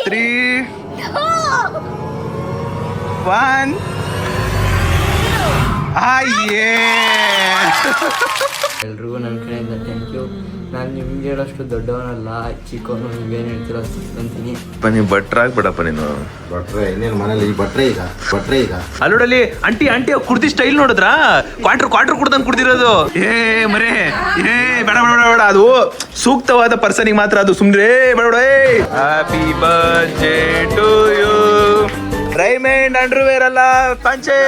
3, 1. ಎಲ್ರಿಗೂ ನನ್ನ ಕಡೆಯಿಂದ ಥ್ಯಾಂಕ್ ಯು. ನಾನು ನಿಮ್ಗೆ ಹೇಳೋಷ್ಟು ದೊಡ್ಡವನಲ್ಲ, ಚಿಕ್ಕವನು. ನೀವೇನು ಹೇಳ್ತೀರೋ ಅಂತೀನಿ. ನೀವು ಭಟ್ರ ಆಗ್ಬೇಡಪ್ಪ ನೀನು. ಭಟ್ರೆ ಇನ್ನೇನು ಮನೇಲಿ ಭಟ್ರೆ ಈಗ ಅಲ್ಲೋಡಲ್ಲಿ ಆಂಟಿ ಕುಡ್ದಿ ಸ್ಟೈಲ್ ನೋಡಿದ್ರಾ? ಕ್ವಾರ್ಟರ್ ಕುಡ್ದಂಗೆ ಕುಡ್ದಿರೋದು. ಮರೇ ಬೇಡ ಬೇಡ ಬೇಡ, ಅದು ಸೂಕ್ತವಾದ ಪರ್ಸನಿಗೆ ಮಾತ್ರ ಅದು. ಸುಮ್ನೆ ಬೇಡ. Happy birthday to you. Raymond underwear ಅಲ್ಲ, ಪಂಚೆ.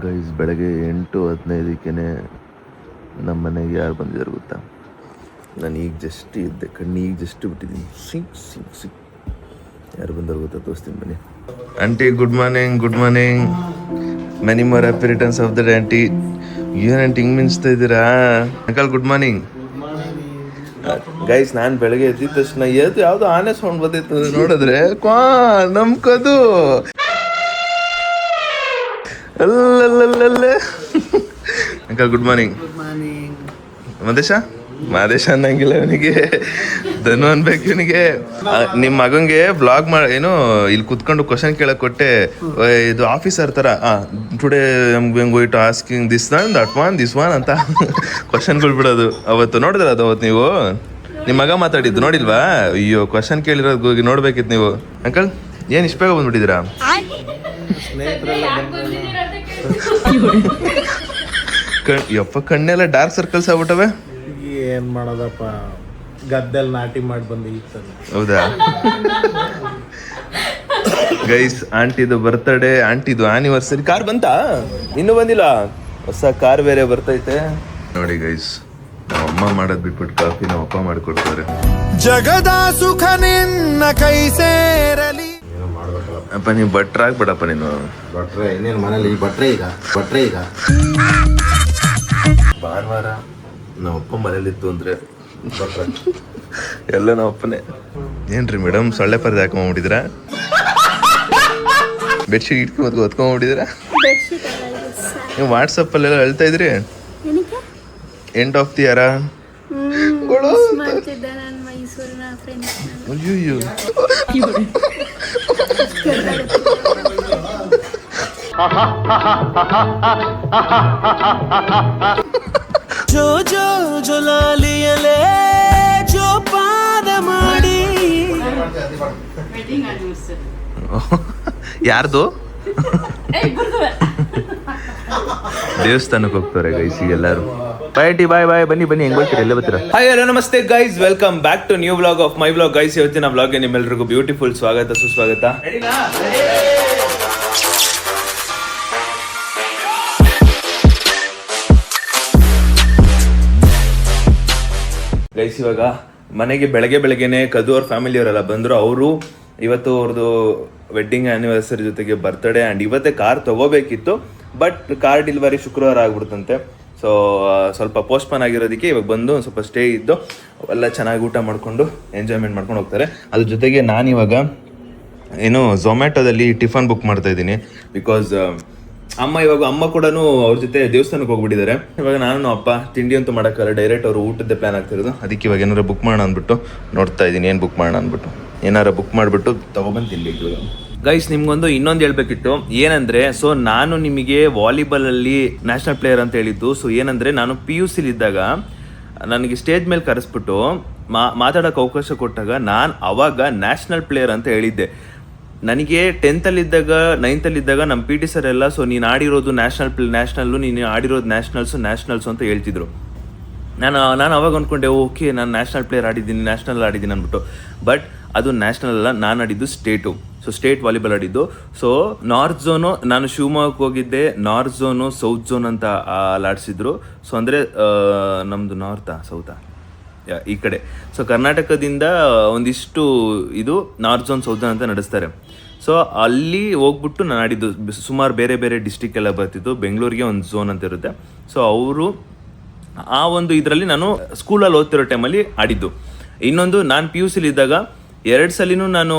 ಗೈಸ್, ಬೆಳಗ್ಗೆ 8:15ಕ್ಕೆ ನಮ್ಮ ಮನೆಗೆ ಯಾರು ಬಂದಿದ್ದಾರೆ ಗೊತ್ತಾ? ನಾನು ಈಗ ಜಸ್ಟ್ ಇದ್ದೆ, ಕಣ್ಣೀಗ ಜಸ್ಟ್ ಬಿಟ್ಟಿದ್ದೀನಿ. ಸಿಂಕ್ ಯಾರು ಬಂದರು ಗೊತ್ತಾ? ತೋರಿಸ್ತೀನಿ ಬನ್ನಿ. Aunty good morning. Many more happy returns of the day aunty. ಏನು ಆಂಟಿ ಹಿಂಗೆ ಮಿಂಚ್ತಾ ಇದ್ದೀರಾ? Uncle good morning. ಗೈಸ್, ನಾನು ಬೆಳಗ್ಗೆ ಎದ್ದಿದ ತಕ್ಷಣ ಯಾವುದೋ ಆನೆ ಸೌಂಡ್ ಬಂದಿತ್ತು. ನೋಡಿದ್ರೆ ನಮ್ಕದು ಅಲ್ಲಲ್ಲಲ್ಲೇ. Uncle good morning. ಮಾದೇಶ ಅನ್ನಂಗಿಲ್ಲ ಇವನಿಗೆ, ಧನು ಅನ್ಬೇಕು ಇವನಿಗೆ. ನಿಮ್ಮ ಮಗಂಗೆ ಬ್ಲಾಗ್ ಏನು ಇಲ್ಲಿ ಕುತ್ಕೊಂಡು ಕ್ವಶನ್ ಕೇಳಕ್ ಕೊಟ್ಟೆ. ಇದು ಆಫೀಸರ್ ತರ today going to asking this one ಅಂತ ಕ್ವಶನ್ಗಳು ಬಿಡೋದು. ಅವತ್ತು ನೋಡಿದ್ರ ಅದು? ಅವತ್ತು ನೀವು ನಿಮ್ಮ ಮಗ ಮಾತಾಡಿದ್ದು ನೋಡಿಲ್ವಾ? ಅಯ್ಯೋ, ಕ್ವಶನ್ ಕೇಳಿರೋದು ಹೋಗಿ ನೋಡ್ಬೇಕಿತ್ತು ನೀವು. ಅಂಕಲ್ ಏನು ಇಷ್ಟ ಬೇಗ ಬಂದ್ಬಿಟ್ಟಿದ್ದೀರಾ? ಯಪ್ಪ, ಕಣ್ಣೆಲ್ಲ ಡಾರ್ಕ್ ಸರ್ಕಲ್ಸ್ ಆಗ್ಬಿಟ್ಟವೆ. ಏನ್ ಮಾಡೋದಪ್ಪ, ಗದ್ದೆಲ್ ನಾಟಿ ಮಾಡಿ ಬಂದು ಇರ್ತದೆ. ಹೌದಾ ಗೈಸ್, ಆಂಟಿದು ಬರ್ತಡೇ, ಆಂಟಿದು ಆನಿವರ್ಸರಿ. ಕಾರ್ ಬಂತಾ? ಇನ್ನೂ ಬಂದಿಲ್ಲ. ಹೊಸ ಕಾರ್ ಬೇರೆ ಬರ್ತೈತೆ ನೋಡಿ ಗೈಸ್. ನಮ್ಮ ಅಮ್ಮ ಮಾಡೋದ್ ಬಿಟ್ಬಿಟ್ಟು ಕಾಫಿ ನಮ್ಮ ಅಪ್ಪ ಮಾಡಿಕೊಡ್ತಾರೆ. ಜಗದ ಸುಖ ನಿನ್ನ ಕೈ ಸೇರಲಿ. ಅಪ್ಪ ನೀವು ಭಟ್ರ ಆಗ್ಬೇಡಪ್ಪ ನೀನು. ಭಟ್ರೆ ಇನ್ನೇನು ಮನೇಲಿ ಭಟ್ರೆ ಈಗ ಭಾನುವಾರ ನಮ್ಮಪ್ಪ ಮನೇಲಿತ್ತು ಅಂದ್ರೆ ಎಲ್ಲ ನಮ್ಮಪ್ಪನೇ. ಏನ್ರಿ ಮೇಡಮ್, ಸೊಳ್ಳೆ ಪರ್ದೆ ಹಾಕೊಂಡ್ಬಿಟ್ಟಿದ್ರ? ಬೆಡ್ಶೀಟ್ ಇಟ್ಕೊಂಡು ಹೊತ್ಕೊಂಡ್ಬಿಟ್ಟಿದ್ರ? ನೀವು ವಾಟ್ಸಪ್ಪಲ್ಲೆಲ್ಲ ಹೇಳ್ತಾ ಇದ್ರಿ ಎಂಡ್ ಆಫ್ ದಿ ಇಯರ್. ಅಯ್ಯೋ, ಜೋ ಜೋ ಜೊಲಾಲಿಯಲೇ ಜೋಪಾನ ಮಾಡಿ. ಯಾರ್ದು? ದೇವಸ್ಥಾನಕ್ಕೆ ಹೋಗ್ತಾರೆ ಗೈಸ್ ಎಲ್ಲರೂ. ಬಾಯ್ ಬನ್ನಿ ಹೆಂಗ್ ಬರ್ತೀರಾ? ಎಲ್ಲ ಬರ್ತೀರಾ? Hi hello namaste guys, welcome back to new vlog of my vlog. Guys, ಇವತ್ತಿನ ವ್ಲಾಗ್ಗೆ ನಿಮ್ಮೆಲ್ಲರಿಗೂ ಬ್ಯೂಟಿಫುಲ್ ಸ್ವಾಗತ ಸುಸ್ವಾಗತ. ಗೈಸ್, ಇವಾಗ ಮನೆಗೆ ಬೆಳಗ್ಗೆನೆ ಕದು ಅವ್ರ ಫ್ಯಾಮಿಲಿಯವರೆಲ್ಲ ಬಂದರು. ಅವರು ಇವತ್ತು ಅವ್ರದ್ದು ವೆಡ್ಡಿಂಗ್ ಆ್ಯನಿವರ್ಸರಿ ಜೊತೆಗೆ ಬರ್ತಡೇ ಆ್ಯಂಡ್ ಇವತ್ತೇ ಕಾರ್ ತೊಗೋಬೇಕಿತ್ತು. ಬಟ್ ಕಾರ್ ಡೆಲಿವರಿ ಶುಕ್ರವಾರ ಆಗ್ಬಿಡ್ತಂತೆ. ಸೊ ಸ್ವಲ್ಪ ಪೋಸ್ಟ್ಪೋನ್ ಆಗಿರೋದಕ್ಕೆ ಇವಾಗ ಬಂದು ಒಂದು ಸ್ವಲ್ಪ ಸ್ಟೇ ಇದ್ದು ಎಲ್ಲ ಚೆನ್ನಾಗಿ ಊಟ ಮಾಡಿಕೊಂಡು ಎಂಜಾಯ್ಮೆಂಟ್ ಮಾಡ್ಕೊಂಡು ಹೋಗ್ತಾರೆ. ಅದ್ರ ಜೊತೆಗೆ ನಾನಿವಾಗ ಏನು ಝೊಮ್ಯಾಟೋದಲ್ಲಿ ಟಿಫನ್ ಬುಕ್ ಮಾಡ್ತಾ ಇದ್ದೀನಿ. ಬಿಕಾಸ್ ಅಮ್ಮ ಕೂಡ ಅವ್ರ ಜೊತೆ ದೇವಸ್ಥಾನಕ್ಕೆ ಹೋಗ್ಬಿಟ್ಟಿದ್ದಾರೆ. ಇವಾಗ ನಾನು ಅಪ್ಪ ತಿಂಡಿ ಅಂತೂ ಮಾಡೋಕ್ಕಲ್ಲ, ಡೈರೆಕ್ಟ್ ಅವರು ಊಟದ್ದೇ ಪ್ಲಾನ್ ಆಗ್ತಿರೋದು. ಅದಕ್ಕೆ ಇವಾಗ ಏನಾರು ಬುಕ್ ಮಾಡೋಣ ಅಂದ್ಬಿಟ್ಟು ನೋಡ್ತಾ ಇದ್ದೀನಿ, ಏನು ಬುಕ್ ಮಾಡೋಣ ಅಂದ್ಬಿಟ್ಟು ಏನಾರು ಬುಕ್ ಮಾಡಿಬಿಟ್ಟು ತಗೊಬಂದು ತಿನ್ಲಿ. ಗೈಸ್, ನಿಮ್ಗೊಂದು ಇನ್ನೊಂದು ಹೇಳ್ಬೇಕಿತ್ತು. ಏನಂದ್ರೆ, ಸೊ ನಾನು ನಿಮಗೆ ವಾಲಿಬಾಲಲ್ಲಿ ನ್ಯಾಷನಲ್ ಪ್ಲೇಯರ್ ಅಂತ ಹೇಳಿದ್ದು. ಸೊ ಏನಂದ್ರೆ, ನಾನು PUC ಇದ್ದಾಗ ನನಗೆ ಸ್ಟೇಜ್ ಮೇಲೆ ಕರೆಸ್ಬಿಟ್ಟು ಮಾತಾಡೋಕೆ ಅವಕಾಶ ಕೊಟ್ಟಾಗ ನಾನು ಅವಾಗ ನ್ಯಾಷನಲ್ ಪ್ಲೇಯರ್ ಅಂತ ಹೇಳಿದ್ದೆ. ನನಗೆ 10th 9th ನಮ್ಮ PT ಸರ್ ಎಲ್ಲ, ಸೊ ನೀನು ಆಡಿರೋದು ನ್ಯಾಷನಲ್ಲು, ನೀನು ಆಡಿರೋದು ನ್ಯಾಷನಲ್ಸು ಅಂತ ಹೇಳ್ತಿದ್ರು. ನಾನು ಅವಾಗ ಅಂದ್ಕೊಂಡೆ, ಓಕೆ ನಾನು ನ್ಯಾಷನಲ್ ಪ್ಲೇಯರ್ ನ್ಯಾಷನಲ್ ಆಡಿದ್ದೀನಿ ಅಂದ್ಬಿಟ್ಟು. ಬಟ್ ಅದು ನ್ಯಾಷನಲ್ ಅಲ್ಲ, ನಾನು ಆಡಿದ್ದು ಸ್ಟೇಟು. ಸೊ ಸ್ಟೇಟ್ ವಾಲಿಬಾಲ್ ಆಡಿದ್ದು. ಸೊ ನಾರ್ತ್ ಝೋನು, ನಾನು ಶಿವಮೊಗ್ಗಕ್ಕೆ ಹೋಗಿದ್ದೆ. ನಾರ್ತ್ ಝೋನು, ಸೌತ್ ಝೋನ್ ಅಂತ ಆಡಿಸಿದ್ರು. ಸೊ ಅಂದರೆ ನಮ್ಮದು ಸೌತಾ ಈ ಕಡೆ. ಸೊ ಕರ್ನಾಟಕದಿಂದ ಒಂದಿಷ್ಟು ಇದು ನಾರ್ತ್ ಝೋನ್, ಸೌತ್ ಝೋನ್ ಅಂತ ನಡೆಸ್ತಾರೆ. ಸೊ ಅಲ್ಲಿ ಹೋಗ್ಬಿಟ್ಟು ನಾನು ಆಡಿದ್ದು. ಸುಮಾರು ಬೇರೆ ಡಿಸ್ಟಿಕ್ ಎಲ್ಲ ಬರ್ತಿದ್ದು. ಬೆಂಗಳೂರಿಗೆ ಒಂದು ಝೋನ್ ಅಂತ ಇರುತ್ತೆ. ಸೊ ಅವರು ಆ ಒಂದು ಇದರಲ್ಲಿ ನಾನು ಸ್ಕೂಲಲ್ಲಿ ಓದ್ತಿರೋ ಟೈಮಲ್ಲಿ ಆಡಿದ್ದು. ಇನ್ನೊಂದು, ನಾನು PUC ಇದ್ದಾಗ 2 ಸಲಿನೂ ನಾನು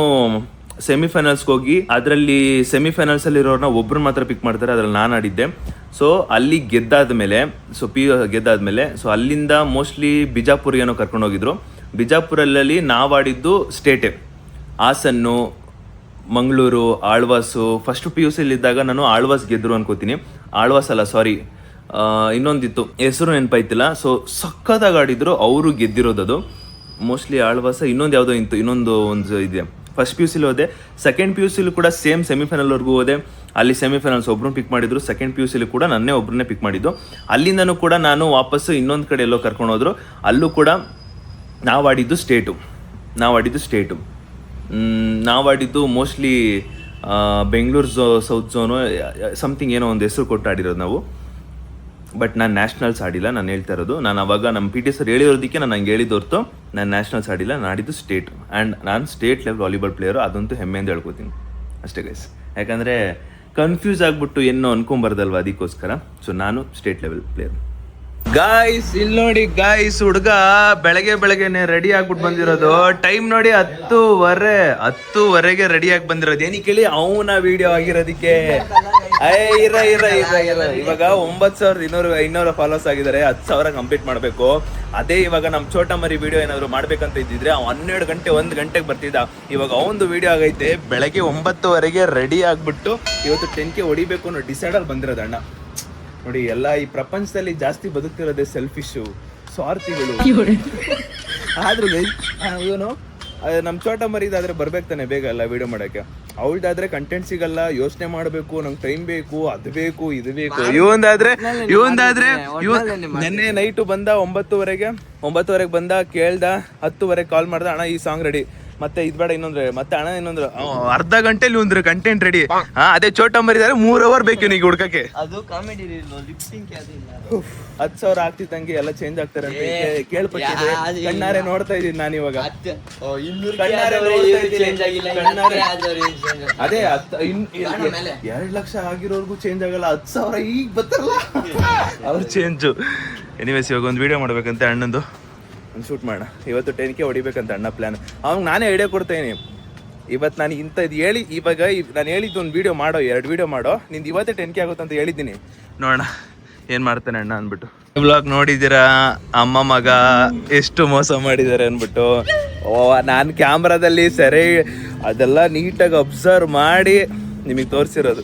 ಸೆಮಿಫೈನಲ್ಸ್ಗೆ ಹೋಗಿ ಅದರಲ್ಲಿ ಸೆಮಿಫೈನಲ್ಸಲ್ಲಿ ಇರೋರನ್ನ ಒಬ್ರು ಮಾತ್ರ ಪಿಕ್ ಮಾಡ್ತಾರೆ, ಅದ್ರಲ್ಲಿ ನಾನು ಆಡಿದ್ದೆ. ಸೊ ಅಲ್ಲಿ ಗೆದ್ದಾದ್ಮೇಲೆ ಗೆದ್ದಾದ್ಮೇಲೆ ಸೊ ಅಲ್ಲಿಂದ ಮೋಸ್ಟ್ಲಿ ಬಿಜಾಪುರ್ ಏನೋ ಕರ್ಕೊಂಡು ಹೋಗಿದ್ರು. ಬಿಜಾಪುರಲ್ಲಿ ನಾವು ಆಡಿದ್ದು ಸ್ಟೇಟೇ, ಹಾಸನ್ನು, ಮಂಗಳೂರು, ಆಳ್ವಾಸು. ಫಸ್ಟ್ PUC ಇದ್ದಾಗ ನಾನು ಆಳ್ವಾಸ್ ಗೆದ್ರು ಅನ್ಕೋತೀನಿ, ಆಳ್ವಾಸ್ ಅಲ್ಲ ಸಾರಿ ಇನ್ನೊಂದಿತ್ತು, ಹೆಸರು ನೆನಪಾಯ್ತಿಲ್ಲ. ಸೊ ಸಕ್ಕತ್ತಾಗಿ ಆಡಿದ್ರು, ಅವರು ಗೆದ್ದಿರೋದದು ಮೋಸ್ಟ್ಲಿ ಆಳ್ವಾಸ. ಇನ್ನೊಂದು ಒಂದು ಇದೆ. ಫಸ್ಟ್ PUC ಹೋದೆ, ಸೆಕೆಂಡ್ PUC ಕೂಡ ಸೇಮ್ ಸೆಮಿಫೈನಲ್ವರೆಗೂ ಹೋದೆ. ಅಲ್ಲಿ ಸೆಮಿಫೈನಲ್ಸ್ ಒಬ್ರು ಪಿಕ್ ಮಾಡಿದ್ರು, ಸೆಕೆಂಡ್ PUC ಕೂಡ ನನ್ನೇ ಒಬ್ಬರನ್ನೇ ಪಿಕ್ ಮಾಡಿದ್ದು. ಅಲ್ಲಿಂದನೂ ಕೂಡ ನಾನು ವಾಪಸ್ಸು ಇನ್ನೊಂದು ಕಡೆ ಎಲ್ಲೋ ಕರ್ಕೊಂಡು ಹೋದ್ರು, ಅಲ್ಲೂ ಕೂಡ ನಾವು ಆಡಿದ್ದು state mostly Bengaluru south zone something ಏನೋ ಒಂದು ಹೆಸರು ಕೊಟ್ಟು ಆಡಿರೋದು ನಾವು. ಬಟ್ ನಾನು ನ್ಯಾಷನಲ್ಸ್ ಆಡಿಲ್ಲ, ನಾನು ಹೇಳ್ತಾ ಇರೋದು. ನಾನು ಅವಾಗ ನಮ್ಮ PT ಸರ್ ಹೇಳಿರೋದಕ್ಕೆ ನಾನು ಹಂಗೆ ಹೇಳಿದ್ದು ಹೊರತು ನಾನು ನ್ಯಾಷನಲ್ಸ್ ಆಡಿಲ್ಲ, ನಾನು ಆಡಿದ್ದು ಸ್ಟೇಟ್. ಆ್ಯಂಡ್ ನಾನು ಸ್ಟೇಟ್ ಲೆವೆಲ್ ವಾಲಿಬಾಲ್ ಪ್ಲೇಯರು, ಅದಂತೂ ಹೆಮ್ಮೆಯಿಂದ ಹೇಳ್ಕೊತೀನಿ ಅಷ್ಟೇ ಗೈಸ್. ಯಾಕಂದರೆ ಕನ್ಫ್ಯೂಸ್ ಆಗಿಬಿಟ್ಟು ಏನೋ ಅನ್ಕೊಂಬಾರ್ದಲ್ವ, ಅದಕ್ಕೋಸ್ಕರ. ಸೊ ನಾನು ಸ್ಟೇಟ್ ಲೆವೆಲ್ ಪ್ಲೇಯರ್. ಗಾಯ್ಸ್ ಇಲ್ಲಿ ನೋಡಿ ಗಾಯ್ಸ್, ಹುಡುಗ ಬೆಳಗ್ಗೆನೆ ರೆಡಿ ಆಗ್ಬಿಟ್ಟು ಬಂದಿರೋದು. ಟೈಮ್ ನೋಡಿ 10:30ಗೆ ರೆಡಿ ಆಗಿ ಬಂದಿರೋದು. ಏನಕ್ಕೆ ಹೇಳಿ, ಅವನ ವಿಡಿಯೋ ಆಗಿರೋದಕ್ಕೆ. ಇವಾಗ 9,200 ಫಾಲೋವರ್ಸ್ ಆಗಿದ್ದಾರೆ, 10,000 ಕಂಪ್ಲೀಟ್ ಮಾಡಬೇಕು. ಅದೇ ಇವಾಗ ನಮ್ಮ ಚೋಟ ಮರಿ ವಿಡಿಯೋ ಏನಾದ್ರು ಮಾಡ್ಬೇಕಂತ ಇದ್ದಿದ್ರೆ 12 ಗಂಟೆ 1 ಗಂಟೆಗೆ ಬರ್ತಿದ್ದ. ಇವಾಗ ಅವನದು ವಿಡಿಯೋ ಆಗೈತೆ, ಬೆಳಗ್ಗೆ 9:00ವರೆಗೆ ರೆಡಿ ಆಗ್ಬಿಟ್ಟು ಇವತ್ತು 10K ಹೊಡಿಬೇಕು ಅನ್ನೋ ಡಿಸೈಡಲ್ಲಿ ಬಂದಿರೋದು ಅಣ್ಣ. ನೋಡಿ, ಎಲ್ಲ ಈ ಪ್ರಪಂಚದಲ್ಲಿ ಜಾಸ್ತಿ ಬದುಕ್ತಿರೋದೇ ಸೆಲ್ಫಿಶು, ಸ್ವಾರ್ಥಿಗಳು. ಆದ್ರೂ ಇವನು ನಮ್ಮ ಚೋಟ ಮರಿದಾದ್ರೆ ಬರ್ಬೇಕು ತಾನೆ ಬೇಗ ಎಲ್ಲ ವಿಡಿಯೋ ಮಾಡೋಕ್ಕೆ. ಅವಳ್ದಾದ್ರೆ ಕಂಟೆಂಟ್ ಸಿಗಲ್ಲ, ಯೋಚನೆ ಮಾಡಬೇಕು, ನಂಗೆ ಟೈಮ್ ಬೇಕು, ಅದು ಬೇಕು ಇದು ಬೇಕು. ಇವಂದಾದ್ರೆ ನೆನ್ನೆ ನೈಟು ಬಂದ 9:30ಗೆ ಬಂದ, ಕೇಳ್ದ, 10:00ವರೆಗೆ ಕಾಲ್ ಮಾಡ್ದ, ಅಣ್ಣ ಈ ಸಾಂಗ್ ರೆಡಿ, ಮತ್ತೆ ಇದು ಬೇಡ ಇನ್ನೊಂದ್ರೆ, ಮತ್ತೆ ಅಣ್ಣ ಇನ್ನೊಂದ್ರು, ಅರ್ಧ ಗಂಟೆಲಿ ಒಂದ್ರ ಕಂಟೆಂಟ್ ರೆಡಿ. ಅದೇ ಚೋಟ ಮರಿದಾರೆ 3 ಅವರ್ ಬೇಕು ನೀಗ ಹುಡ್ಕಕ್ಕೆ. ಅದು ಕಾಮಿಡಿ ಲಿಪ್ಸಿಂಗ್ 10,000 ಆಗ್ತಿದ್ದಂಗೆ ಎಲ್ಲ ಚೇಂಜ್ ಆಗ್ತಾರೆ ಅಂತ ಕೇಳ್ಪಟ್ಟಿದ್ದೆ. ಕಣ್ಣಾರೆ ನೋಡ್ತಾ ಇದೀನಿ ನಾನು ಇವಾಗ. ಅದೇ 2 ಲಕ್ಷ ಆಗಿರೋರ್ಗು ಚೇಂಜ್ ಆಗಲ್ಲ, 10,000 ಈಗ ಬರ್ತಾರಲ್ಲ ಅವ್ರು ಚೇಂಜು. ಎನಿವೇಸ್ ಇವಾಗ ಒಂದು ವಿಡಿಯೋ ಮಾಡ್ಬೇಕಂತ ಅಣ್ಣಂದು, ಒಂದು ಶೂಟ್ ಮಾಡೋಣ. ಇವತ್ತು 10K ಹೊಡಿಬೇಕಂತ ಅಣ್ಣ ಪ್ಲ್ಯಾನ್. ಅವ್ನು ನಾನೇ ಐಡಿಯಾ ಕೊಡ್ತೇನೆ. ಇವತ್ತು ನಾನು ಇಂಥದ್ದು ಹೇಳಿ, ಇವಾಗ ನಾನು ಹೇಳಿದ್ದು ಒಂದು ವೀಡಿಯೋ ಮಾಡೋ, 2 ವೀಡಿಯೋ ಮಾಡೋ, ನಿಂದು ಇವತ್ತೇ 10K ಆಗುತ್ತೆ ಅಂತ ಹೇಳಿದ್ದೀನಿ. ನೋಡೋಣ ಏನು ಮಾಡ್ತಾನೆ ಅಣ್ಣ ಅಂದ್ಬಿಟ್ಟು. ವ್ಲಾಗ್ ನೋಡಿದ್ದೀರಾ, ಅಮ್ಮ ಮಗ ಎಷ್ಟು ಮೋಸ ಮಾಡಿದ್ದಾರೆ ಅಂದ್ಬಿಟ್ಟು. ನಾನು ಕ್ಯಾಮ್ರಾದಲ್ಲಿ ಸೆರೆ ಅದೆಲ್ಲ ನೀಟಾಗಿ ಅಬ್ಸರ್ವ್ ಮಾಡಿ ನಿಮಗೆ ತೋರಿಸಿರೋದು.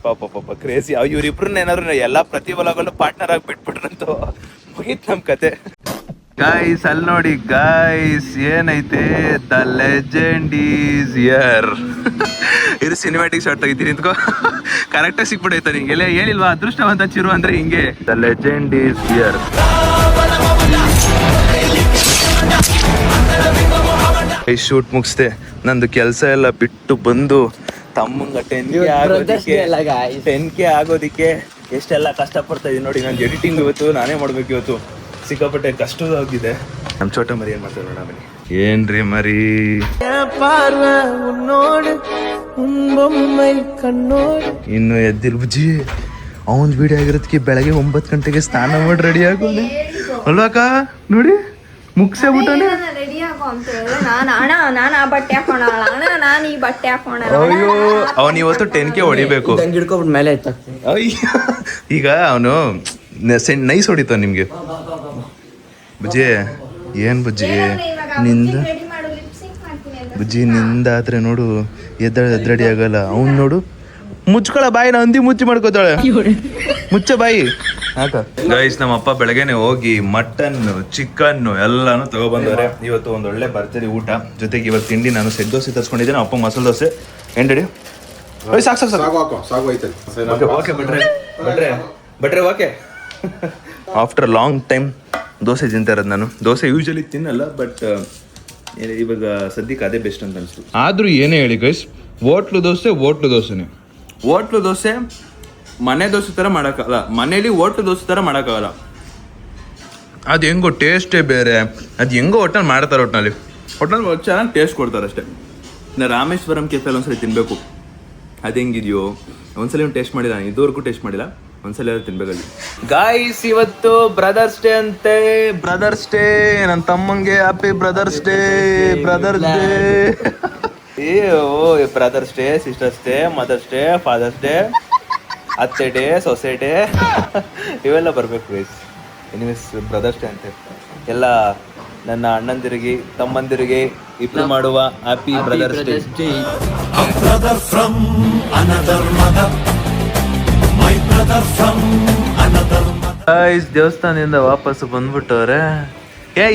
ಪಾಪ ಕ್ರೇಜಿ. ಇವ್ರಿಬ್ರನ್ನ ಏನಾದ್ರು ಎಲ್ಲ ಪ್ರತಿ ವ್ಲಾಗಲ್ಲೂ ಪಾರ್ಟ್ನರ್ ಆಗಿ ಬಿಟ್ಬಿಟ್ರಂತೂ ಮುಗೀತು ನಮ್ಮ ಕತೆ. ಗಾಯ್ಸ್ ಅಲ್ಲಿ ನೋಡಿ ಗಾಯ್ಸ್, ಏನೈತೆ, ದ ಲೆಜೆಂಡ್ ಈಸ್ ಹಿಯರ್. ಇದು ಸಿನಿಮ್ಯಾಟಿಕ್ ಶಾಟ್ ತೆಗಿತೀನಿ ನಿಂತ್ಕೋ, ಕರೆಕ್ಟಾಗಿ ಸಿಕ್ಬಿಡೈತ ನಿಂಗೆ. ಎಲ್ಲ ಹೇಳಿಲ್ವಾ ಅದೃಷ್ಟವಂತ ಚಿರು ಅಂದ್ರೆ ಹಿಂಗೆ. The legend is here. ಈ ಶೂಟ್ ಮುಗಿಸ್ದೆ, ನಂದು ಕೆಲಸ ಎಲ್ಲ ಬಿಟ್ಟು ಬಂದು ತಮ್ಮಂಗ 10K ಆಗೋದಿಕ್ಕೆ ಎಷ್ಟೆಲ್ಲ ಕಷ್ಟಪಡ್ತಾ ಇದೀನಿ ನೋಡಿ. ನಾನು ಎಡಿಟಿಂಗ್ ಇವತ್ತು ನಾನೇ ಮಾಡ್ಬೇಕು, ಇವತ್ತು ಸಿಕ್ಕಾಪಟ್ಟೆ ಕಷ್ಟವಾಗಿದೆ. ನಮ್ಮ ಚೋಟ ಮರಿ ಏನ್ ಮಾಡ್ತಾರೆ ನೋಡ ಬನ್ನಿ. ಏನ್ರಿ ಮರಿ, ಇನ್ನು ಎದ್ದಿಲ್ ಬುಜ್ಜಿ. ಅವನ್ ವಿಡಿಯೋ ಆಗಿರೋದಕ್ಕೆ ಬೆಳಗ್ಗೆ 9 ಗಂಟೆಗೆ ಸ್ನಾನ ಮಾಡಿ ರೆಡಿ ಆಗೋನೆ ಅಲ್ವಾಕ. ನೋಡಿ ಮುಗ್ಸೇ ಬಿಟ್ಟಾನೆ. ಅಯ್ಯೋ ಅವನ್ ಇವತ್ತು 10K ಹೊಡಿಬೇಕು. ಮೇಲೆ ಈಗ ಅವನು ನೈಸ್ ಹೊಡಿತಾವ ನಿಮ್ಗೆ. ಬುಜ್ಜಿ ಏನ್ ಬುಜ್ಜಿ ನಿಂದಾದ್ರೆ ನೋಡು ಎದ್ರಡಿ ಆಗಲ್ಲ. ಅವ್ನು ನೋಡು ಮುಚ್ಕೊಳ ಬಾಯಿನ ಹಂದಿ ಮುಚ್ಚಿ ಮಾಡ್ಕೋತಾಳೆ, ಮುಚ್ಚ ಬಾಯಿ. ಗೈಸ್ ನಮ್ಮ ಅಪ್ಪ ಬೆಳಗ್ಗೆನೆ ಹೋಗಿ ಮಟನ್ ಚಿಕನ್ ಎಲ್ಲಾನು ತಗೊಬಂದವ್ರೆ. ಇವತ್ತು ಒಂದ್ ಒಳ್ಳೆ ಭರ್ಜರಿ ಊಟ. ಜೊತೆಗೆ ಇವತ್ತು ತಿಂಡಿ ನಾನು ಸೆಟ್ ದೋಸೆ ತರ್ಸ್ಕೊಂಡಿದ್ದೇನೆ, ಅಪ್ಪ ಮಸಾಲೆ ದೋಸೆ. ಏನ್ ರೆಡಿ? ಬಟ್ರೆ okay. After long time dosa ತಿಂತಾ ಇರೋದು ನಾನು. ದೋಸೆ ಯೂಶಲಿ ತಿನ್ನಲ್ಲ, ಬಟ್ ಇವಾಗ ಸದ್ಯಕ್ಕೆ ಅದೇ ಬೆಸ್ಟ್ ಅಂತ ಅನಿಸ್ತು. ಆದರೂ ಏನೇ ಹೇಳಿ ಗೈಸ್, ಹೋಟ್ಲು ದೋಸೆನೇ. ಹೋಟ್ಲು ದೋಸೆ ಮನೆ ದೋಸೆ ಥರ ಮಾಡೋಕ್ಕಾಗಲ್ಲ, ಮನೇಲಿ ಹೋಟ್ಲು ದೋಸೆ ಥರ ಮಾಡೋಕ್ಕಾಗಲ್ಲ. ಅದು ಹೆಂಗೋ ಟೇಸ್ಟೇ ಬೇರೆ. ಅದು ಹೆಂಗೋ ಒಟ್ಟಲ್ಲಿ ಮಾಡ್ತಾರೆ, ಒಟ್ಟಿನಲ್ಲಿ ಚೆನ್ನಾಗಿ ಟೇಸ್ಟ್ ಕೊಡ್ತಾರೆ ಅಷ್ಟೇ. ಇನ್ನು ರಾಮೇಶ್ವರಂ ಕೆಫೆಲ್ ಒಂದ್ಸಲಿ ತಿನ್ನಬೇಕು, ಅದು ಹೆಂಗಿದೆಯೋ ಒಂದ್ಸಲಿ ಟೇಸ್ಟ್ ಮಾಡಿಲ್ಲ, ನಾನು ಇದುವರೆಗೂ ಟೇಸ್ಟ್ ಮಾಡಿಲ್ಲ, ಒಂದ್ಸಲ ತಿನ್ಬೇಕಲ್ಲಿ. ಗಾಯ್ಸ್ ಇವತ್ತು ಬ್ರದರ್ಸ್ ಡೇ ಅಂತೆ. ಬ್ರದರ್ಸ್ ಡೇ, ನನ್ನ ತಮ್ಮಂಗೆ happy brothers day. Brothers day, sisters day, mothers day, fathers day, ಅತ್ತೆ ಡೇ, ಸೊಸೆ ಡೇ ಇವೆಲ್ಲ ಬರಬೇಕು ಗೈಸ್. ಎನಿವೇಸ್ ಬ್ರದರ್ಸ್ ಡೇ ಅಂತ ಎಲ್ಲ ನನ್ನ ಅಣ್ಣಂದಿರಿಗೆ ತಮ್ಮಂದಿರಿಗೆ ಇಬ್ರು ಮಾಡುವ ಹ್ಯಾಪಿ ಬ್ರದರ್ಸ್ ಡೇ. ದೇವಸ್ಥಾನದಿಂದ ವಾಪಸ್ ಬಂದ್ಬಿಟ್ಟವ್ರೆ.